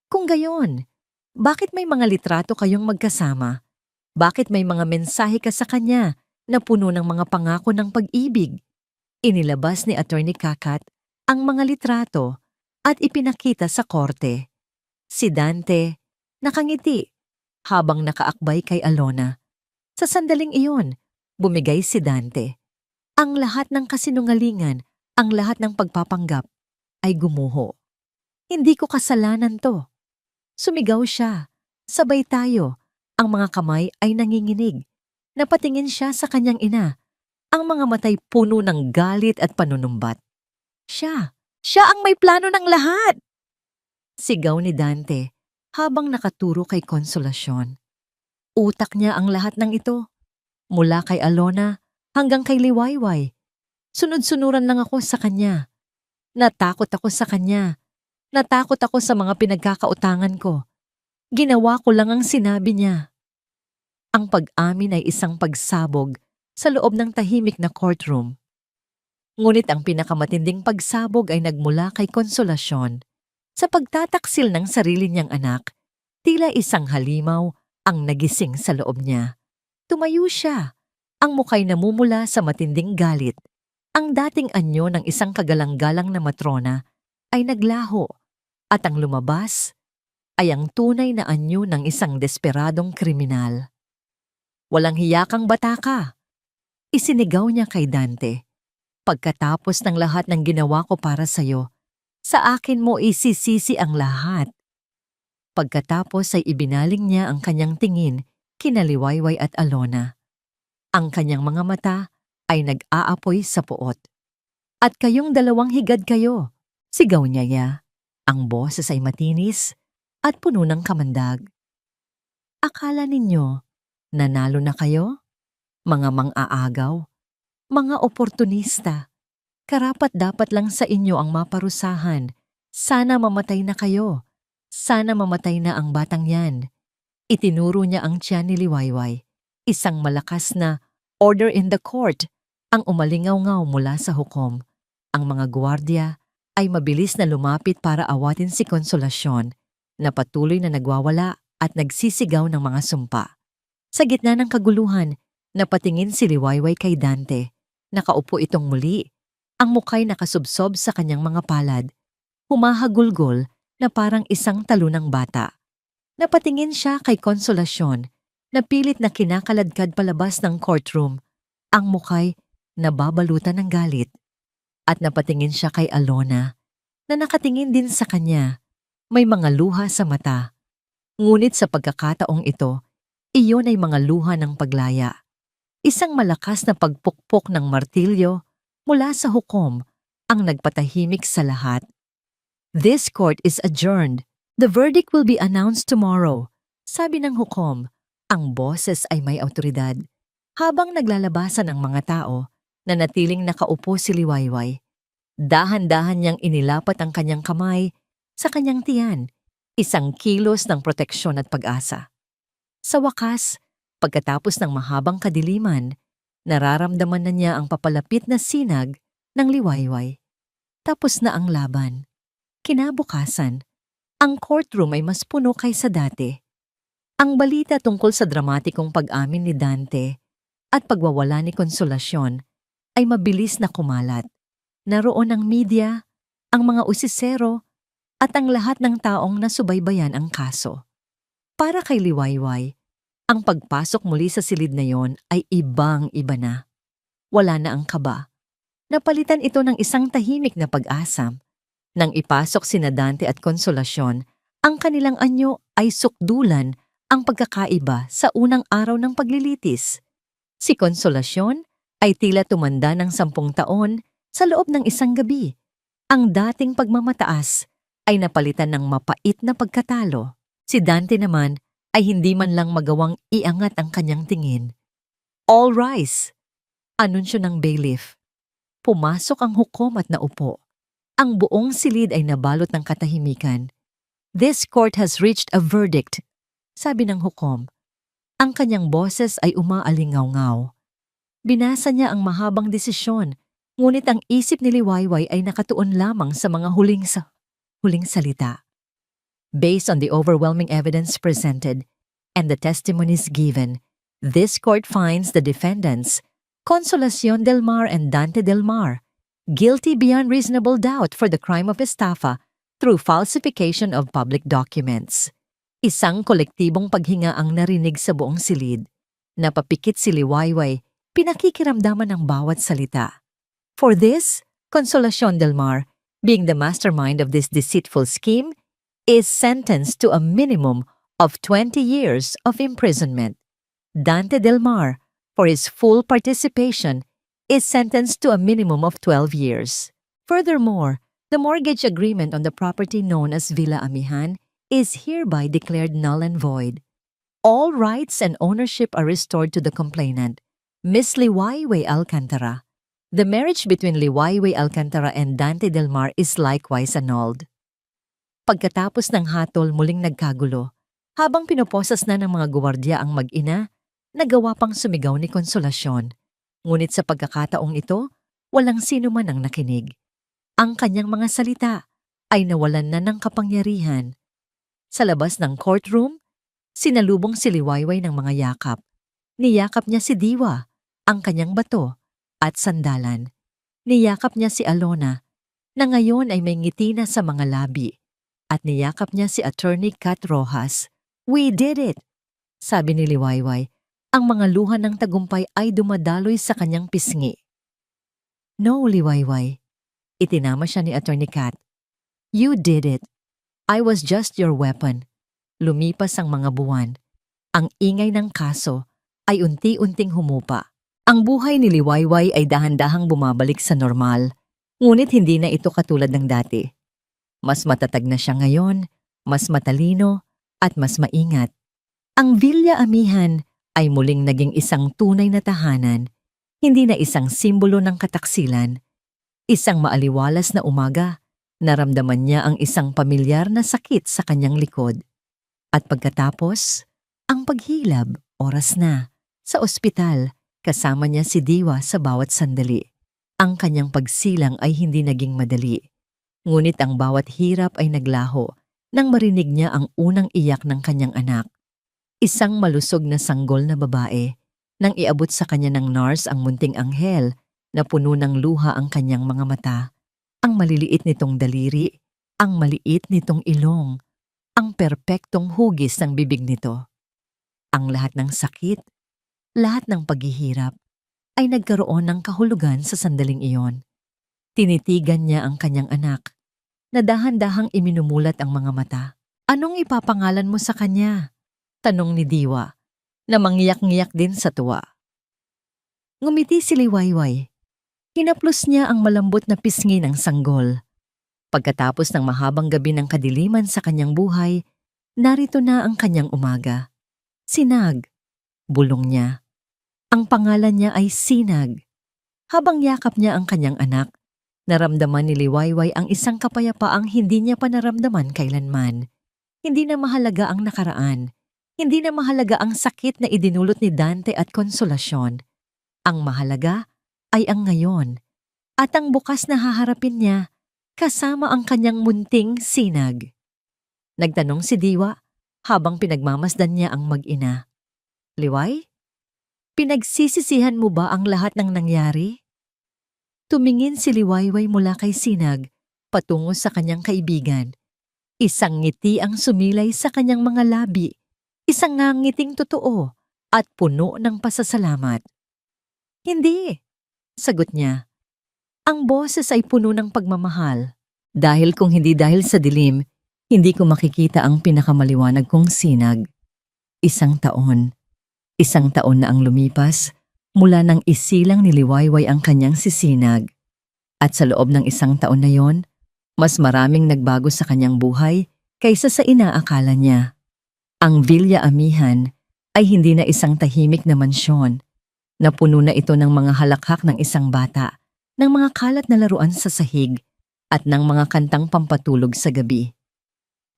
Kung gayon, bakit may mga litrato kayong magkasama? Bakit may mga mensahe ka sa kanya na puno ng mga pangako ng pag-ibig? Inilabas ni Attorney Kakat ang mga litrato at ipinakita sa korte. Si Dante nakangiti habang nakaakbay kay Alona. Sa sandaling iyon, bumigay si Dante. Ang lahat ng kasinungalingan, ang lahat ng pagpapanggap ay gumuho. Hindi ko kasalanan to. Sumigaw siya. Sabay tayo. Ang mga kamay ay nanginginig. Napatingin siya sa kanyang ina. Ang mga matay puno ng galit at panunumbat. Siya ang may plano ng lahat! Sigaw ni Dante habang nakaturo kay Consolacion. Utak niya ang lahat ng ito. Mula kay Alona hanggang kay Liwayway. Sunod-sunuran lang ako sa kanya. Natakot ako sa kanya. Natakot ako sa mga pinagkakautangan ko. Ginawa ko lang ang sinabi niya. Ang pag-amin ay isang pagsabog sa loob ng tahimik na courtroom. Ngunit ang pinakamatinding pagsabog ay nagmula kay Consolacion. Sa pagtataksil ng sarili niyang anak, tila isang halimaw ang nagising sa loob niya. Tumayo siya. Ang muka'y namumula sa matinding galit. Ang dating anyo ng isang kagalang-galang na matrona ay naglaho at ang lumabas ay ang tunay na anyo ng isang desperadong kriminal. Walang hiyakang bata ka. Isinigaw niya kay Dante. Pagkatapos ng lahat ng ginawa ko para sa'yo, sa akin mo isisisi ang lahat. Pagkatapos ay ibinaling niya ang kanyang tingin kina Liwayway at Alona. Ang kanyang mga mata ay nag-aapoy sa puot. At kayong dalawang higad kayo, sigaw niya. Ang boses ay matinis at puno ng kamandag. Akala ninyo, nanalo na kayo? Mga mang-aagaw, mga oportunista. Karapat-dapat lang sa inyo ang maparusahan. Sana mamatay na kayo. Sana mamatay na ang batang yan. Itinuro niya ang tiyan ni Liwayway. Isang malakas na order in the court ang umalingaw-ngaw mula sa hukom. Ang mga gwardiya ay mabilis na lumapit para awatin si Konsolasyon na patuloy na nagwawala at nagsisigaw ng mga sumpa. Sa gitna ng kaguluhan, napatingin si Liwayway kay Dante. Nakaupo itong muli. Ang muka'y nakasubsob sa kanyang mga palad. Humahagulgol na parang isang talunang bata. Napatingin siya kay Konsolasyon na pilit na kinakaladkad palabas ng courtroom. Ang muka'y nababalutan ng galit. At napatingin siya kay Alona na nakatingin din sa kanya. May mga luha sa mata. Ngunit sa pagkakataong ito, iyon ay mga luha ng paglaya. Isang malakas na pagpukpok ng martilyo mula sa hukom ang nagpatahimik sa lahat. This court is adjourned. The verdict will be announced tomorrow. Sabi ng hukom, ang boses ay may awtoridad. Habang naglalabasan ang mga tao, nanatiling nakaupo si Liwayway. Dahan-dahan niyang inilapat ang kanyang kamay sa kanyang tiyan, isang kilos ng proteksyon at pag-asa. Sa wakas, pagkatapos ng mahabang kadiliman, nararamdaman na niya ang papalapit na sinag ng Liwayway. Tapos na ang laban. Kinabukasan, ang courtroom ay mas puno kaysa dati. Ang balita tungkol sa dramatikong pag-amin ni Dante at pagwawala ni Konsolasyon ay mabilis na kumalat. Naroon ang media, ang mga usisero, at ang lahat ng taong nasubaybayan ang kaso. Para kay Liwayway, ang pagpasok muli sa silid na yon ay ibang-iba na. Wala na ang kaba. Napalitan ito ng isang tahimik na pag-asa. Nang ipasok sina Dante at Konsolasyon, ang kanilang anyo ay sukdulan ang pagkakaiba sa unang araw ng paglilitis. Si Konsolasyon ay tila tumanda ng 10 taon sa loob ng isang gabi. Ang dating pagmamataas ay napalitan ng mapait na pagkatalo. Si Dante naman ay hindi man lang magawang iangat ang kanyang tingin. All rise! Anunsyo ng bailiff. Pumasok ang hukom at naupo. Ang buong silid ay nabalot ng katahimikan. This court has reached a verdict, sabi ng hukom. Ang kanyang boses ay umaalingaw-ngaw. Binasa niya ang mahabang desisyon, ngunit ang isip ni Liwayway ay nakatuon lamang sa mga huling salita. Based on the overwhelming evidence presented and the testimonies given, this court finds the defendants, Consolacion del Mar and Dante del Mar, guilty beyond reasonable doubt for the crime of estafa through falsification of public documents. Isang kolektibong paghinga ang narinig sa buong silid. Napapikit si Liwayway, pinakikiramdaman ng bawat salita. For this, Consolacion del Mar, being the mastermind of this deceitful scheme, is sentenced to a minimum of 20 years of imprisonment. Dante del Mar, for his full participation, is sentenced to a minimum of 12 years. Furthermore, the mortgage agreement on the property known as Villa Amihan is hereby declared null and void. All rights and ownership are restored to the complainant, Miss Liwayway Alcantara. The marriage between Liwayway Alcantara and Dante del Mar is likewise annulled. Pagkatapos ng hatol muling nagkagulo, habang pinoposas na ng mga guwardiya ang mag-ina, nagawa pang sumigaw ni Konsolasyon. Ngunit sa pagkakataong ito, walang sino man ang nakinig. Ang kanyang mga salita ay nawalan na ng kapangyarihan. Sa labas ng courtroom, sinalubong si Liwayway ng mga yakap. Niyakap niya si Diwa, ang kanyang bato, at sandalan. Niyakap niya si Alona, na ngayon ay may ngiti na sa mga labi. At niyakap niya si Attorney Kat Rojas. We did it! Sabi ni Liwayway, ang mga luha ng tagumpay ay dumadaloy sa kanyang pisngi. No, Liwayway. Itinama siya ni Attorney Kat. You did it. I was just your weapon. Lumipas ang mga buwan. Ang ingay ng kaso ay unti-unting humupa. Ang buhay ni Liwayway ay dahan-dahang bumabalik sa normal, ngunit hindi na ito katulad ng dati. Mas matatag na siya ngayon, mas matalino, at mas maingat. Ang Villa Amihan ay muling naging isang tunay na tahanan, hindi na isang simbolo ng kataksilan. Isang maaliwalas na umaga, naramdaman niya ang isang pamilyar na sakit sa kanyang likod. At pagkatapos, ang paghilab, oras na, sa ospital, kasama niya si Diwa sa bawat sandali. Ang kanyang pagsilang ay hindi naging madali. Ngunit ang bawat hirap ay naglaho nang marinig niya ang unang iyak ng kanyang anak. Isang malusog na sanggol na babae, nang iabot sa kanya ng nurse ang munting anghel na puno ng luha ang kanyang mga mata. Ang maliliit nitong daliri, ang maliit nitong ilong, ang perpektong hugis ng bibig nito. Ang lahat ng sakit, lahat ng paghihirap, ay nagkaroon ng kahulugan sa sandaling iyon. Tinitigan niya ang kanyang anak, na dahan-dahang iminumulat ang mga mata. Anong ipapangalan mo sa kanya? Tanong ni Diwa, na mangyak-ngiyak din sa tuwa. Ngumiti si Liwayway. Hinaplos niya ang malambot na pisngi ng sanggol. Pagkatapos ng mahabang gabi ng kadiliman sa kanyang buhay, narito na ang kanyang umaga. Sinag, bulong niya. Ang pangalan niya ay Sinag. Habang yakap niya ang kanyang anak, naramdaman ni Liwayway ang isang kapayapaang hindi niya pa naramdaman kailanman. Hindi na mahalaga ang nakaraan. Hindi na mahalaga ang sakit na idinulot ni Dante at Konsolasyon. Ang mahalaga ay ang ngayon at ang bukas na haharapin niya kasama ang kanyang munting Sinag. Nagtanong si Diwa habang pinagmamasdan niya ang mag-ina. Liway? Pinagsisisihan mo ba ang lahat ng nangyari? Tumingin si Liwayway mula kay Sinag patungo sa kanyang kaibigan. Isang ngiti ang sumilay sa kanyang mga labi. Isang ngangiting totoo at puno ng pasasalamat. Hindi, sagot niya. Ang boses ay puno ng pagmamahal. Dahil kung hindi dahil sa dilim, hindi ko makikita ang pinakamaliwanag kong sinag. Isang taon na ang lumipas mula nang isilang ni Liwayway ang kanyang sisinag. At sa loob ng isang taon na yon, mas maraming nagbago sa kanyang buhay kaysa sa inaakala niya. Ang Villa Amihan ay hindi na isang tahimik na mansyon. Napuno na ito ng mga halakhak ng isang bata, ng mga kalat na laruan sa sahig, at ng mga kantang pampatulog sa gabi.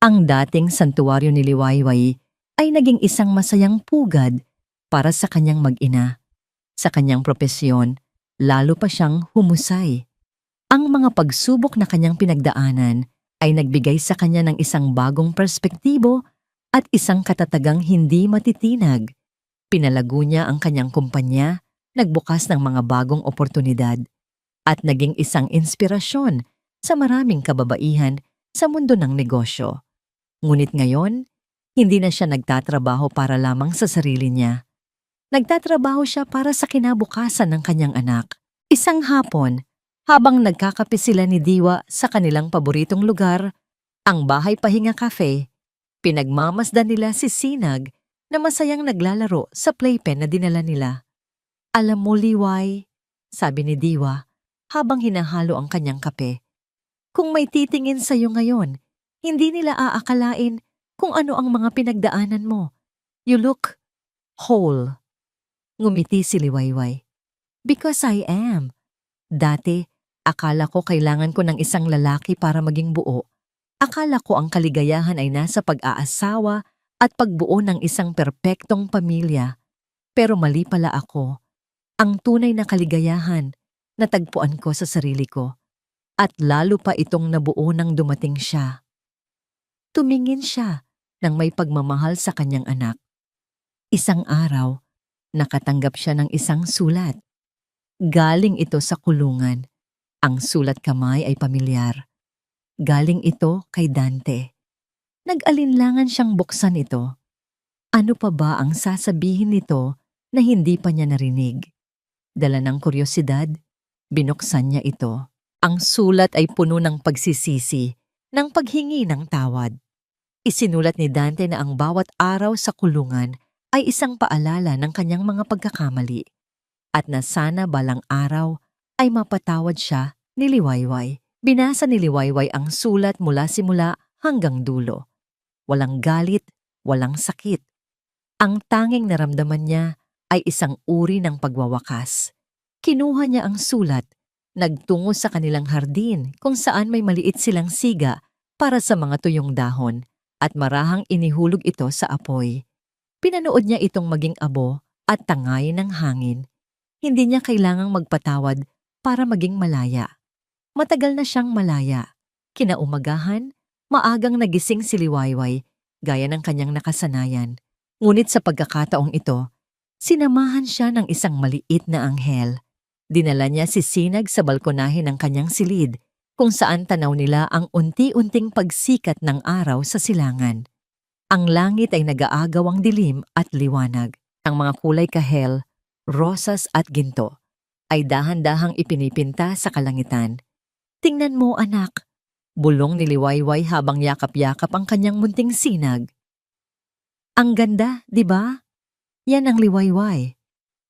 Ang dating santuwaryo ni Liwayway ay naging isang masayang pugad para sa kanyang mag-ina. Sa kanyang propesyon, lalo pa siyang humusay. Ang mga pagsubok na kanyang pinagdaanan ay nagbigay sa kanya ng isang bagong perspektibo at isang katatagang hindi matitinag. Pinalago niya ang kanyang kumpanya, nagbukas ng mga bagong oportunidad, at naging isang inspirasyon sa maraming kababaihan sa mundo ng negosyo. Ngunit ngayon, hindi na siya nagtatrabaho para lamang sa sarili niya. Nagtatrabaho siya para sa kinabukasan ng kanyang anak. Isang hapon, habang nagkakape sila ni Diwa sa kanilang paboritong lugar, ang Bahay Pahinga Cafe, pinagmamasdan nila si Sinag na masayang naglalaro sa playpen na dinala nila. Alam mo, Liway, sabi ni Diwa habang hinahalo ang kanyang kape, kung may titingin sa iyo ngayon, hindi nila aakalain kung ano ang mga pinagdaanan mo. You look whole. Ngumiti si Liwayway. Because I am. Dati, akala ko kailangan ko ng isang lalaki para maging buo. Akala ko ang kaligayahan ay nasa pag-aasawa at pagbuo ng isang perpektong pamilya. Pero mali pala ako. Ang tunay na kaligayahan, natagpuan ko sa sarili ko. At lalo pa itong nabuo nang dumating siya. Tumingin siya nang may pagmamahal sa kanyang anak. Isang araw, nakatanggap siya ng isang sulat. Galing ito sa kulungan. Ang sulat kamay ay pamilyar. Galing ito kay Dante. Nag-alinlangan siyang buksan ito. Ano pa ba ang sasabihin nito na hindi pa niya narinig? Dala ng kuryosidad, Binuksan niya ito. Ang sulat ay puno ng pagsisisi, ng paghingi ng tawad. Isinulat ni Dante na ang bawat araw sa kulungan ay isang paalala ng kanyang mga pagkakamali at na sana balang araw ay mapatawad siya ni Liwayway. Binasa ni Liwayway ang sulat mula simula hanggang dulo. Walang galit, walang sakit. Ang tanging naramdaman niya ay isang uri ng pagwawakas. Kinuha niya ang sulat, nagtungo sa kanilang hardin kung saan may maliit silang siga para sa mga tuyong dahon at marahang inihulog ito sa apoy. Pinanood niya itong maging abo at tangayin ng hangin. Hindi niya kailangang magpatawad para maging malaya. Matagal na siyang malaya. Kinaumagahan, maagang nagising si Liwayway gaya ng kanyang nakasanayan. Ngunit sa pagkakataong ito, sinamahan siya ng isang maliit na anghel. Dinala niya si Sinag sa balkonahe ng kanyang silid kung saan tanaw nila ang unti-unting pagsikat ng araw sa silangan. Ang langit ay nag-aagawang dilim at liwanag. Ang mga kulay kahel, rosas at ginto ay dahan-dahang ipinipinta sa kalangitan. Tingnan mo anak, bulong ni Liwayway habang yakap-yakap ang kanyang munting sinag. Ang ganda, di ba? Yan ang Liwayway.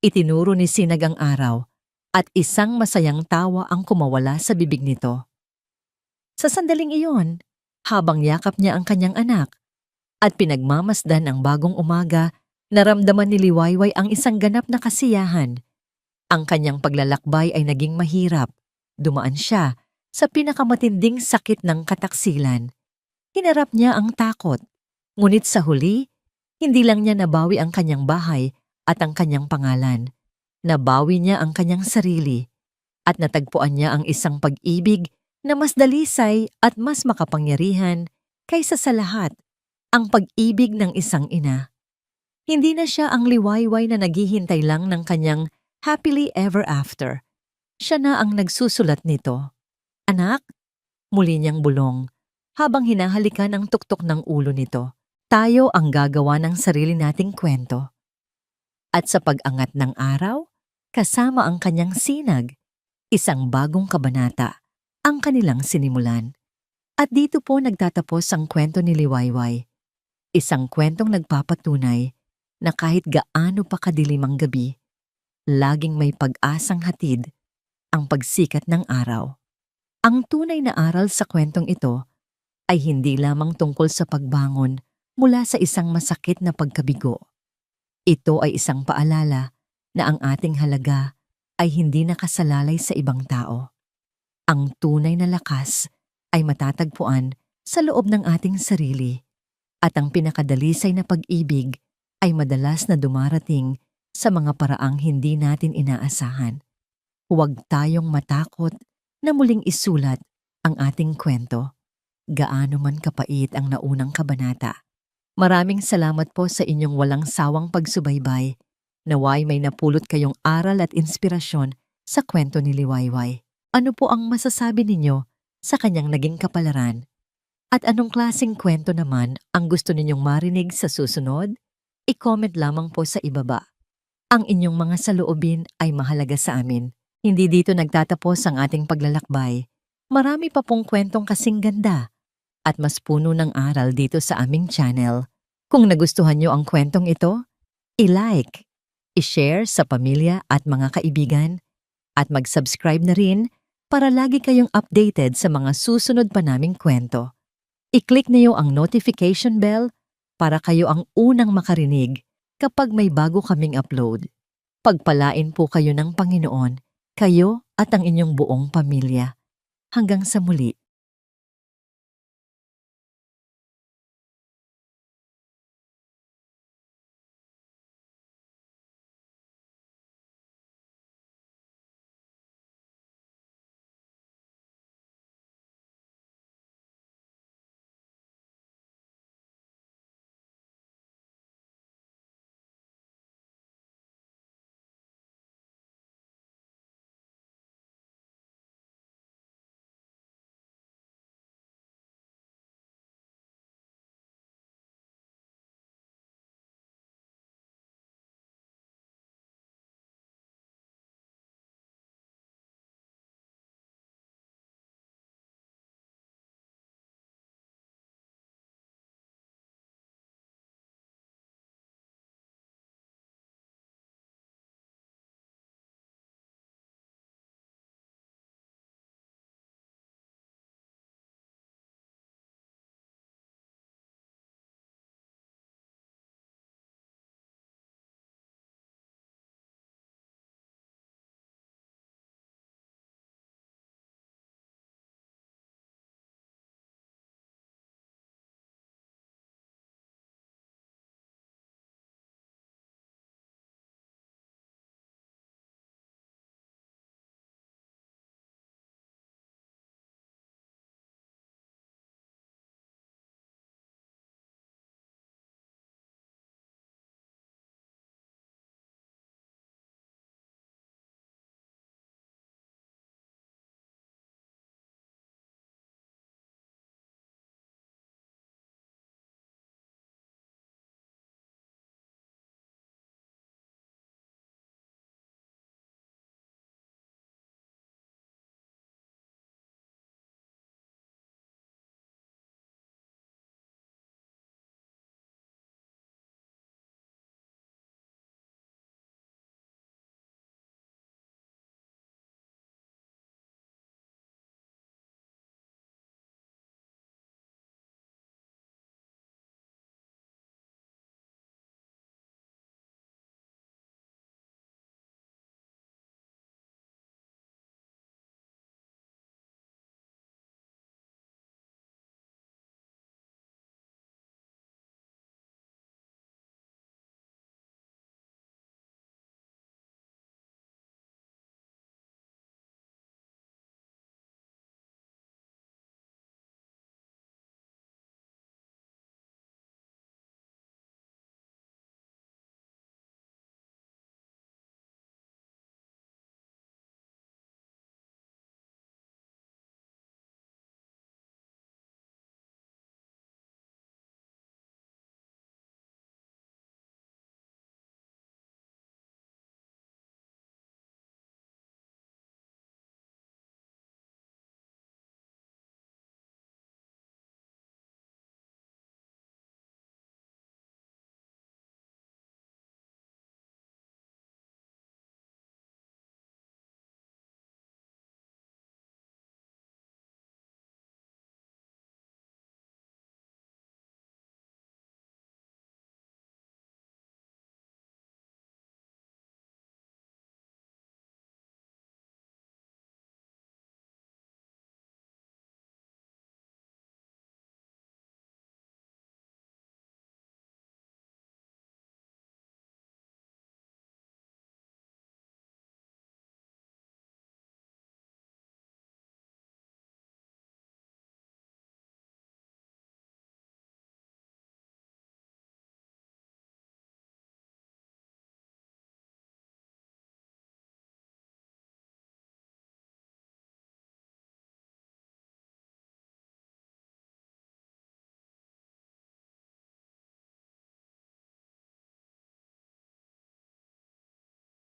Itinuro ni Sinag ang araw at isang masayang tawa ang kumawala sa bibig nito. Sa sandaling iyon, habang yakap niya ang kanyang anak at pinagmamasdan ang bagong umaga, naramdaman ni Liwayway ang isang ganap na kasiyahan. Ang kanyang paglalakbay ay naging mahirap. Dumaan siya sa pinakamatinding sakit ng kataksilan. Hinarap niya ang takot. Ngunit sa huli, hindi lang niya nabawi ang kanyang bahay at ang kanyang pangalan. Nabawi niya ang kanyang sarili at natagpuan niya ang isang pag-ibig na mas dalisay at mas makapangyarihan kaysa sa lahat, ang pag-ibig ng isang ina. Hindi na siya ang Liwayway na naghihintay lang ng kanyang happily ever after. Siya na ang nagsusulat nito. Anak, muli niyang bulong habang hinahalikan ang tuktok ng ulo nito. Tayo ang gagawa ng sarili nating kwento. At sa pag-angat ng araw, kasama ang kanyang sinag, isang bagong kabanata ang kanilang sinimulan. At dito po nagtatapos ang kwento ni Liwayway. Isang kwentong nagpapatunay na kahit gaano pa kadilim ang gabi, laging may pag-asang hatid ang pagsikat ng araw. Ang tunay na aral sa kwentong ito ay hindi lamang tungkol sa pagbangon mula sa isang masakit na pagkabigo. Ito ay isang paalala na ang ating halaga ay hindi nakasalalay sa ibang tao. Ang tunay na lakas ay matatagpuan sa loob ng ating sarili at ang pinakadalisay na pag-ibig ay madalas na dumarating sa mga paraang hindi natin inaasahan. Huwag tayong matakot na muling isulat ang ating kwento, gaano man kapait ang naunang kabanata. Maraming salamat po sa inyong walang sawang pagsubaybay. Naway may napulot kayong aral at inspirasyon sa kwento ni Liwayway. Ano po ang masasabi ninyo sa kanyang naging kapalaran? At anong klaseng kwento naman ang gusto ninyong marinig sa susunod? I-comment lamang po sa ibaba. Ang inyong mga saloobin ay mahalaga sa amin. Hindi dito nagtatapos ang ating paglalakbay. Marami pa pong kwentong kasing ganda at mas puno ng aral dito sa aming channel. Kung nagustuhan nyo ang kwentong ito, i-like, i-share sa pamilya at mga kaibigan, at mag-subscribe na rin para lagi kayong updated sa mga susunod pa naming kwento. I-click niyo ang notification bell para kayo ang unang makarinig kapag may bago kaming upload. Pagpalain po kayo ng Panginoon, kayo at ang inyong buong pamilya. Hanggang sa muli.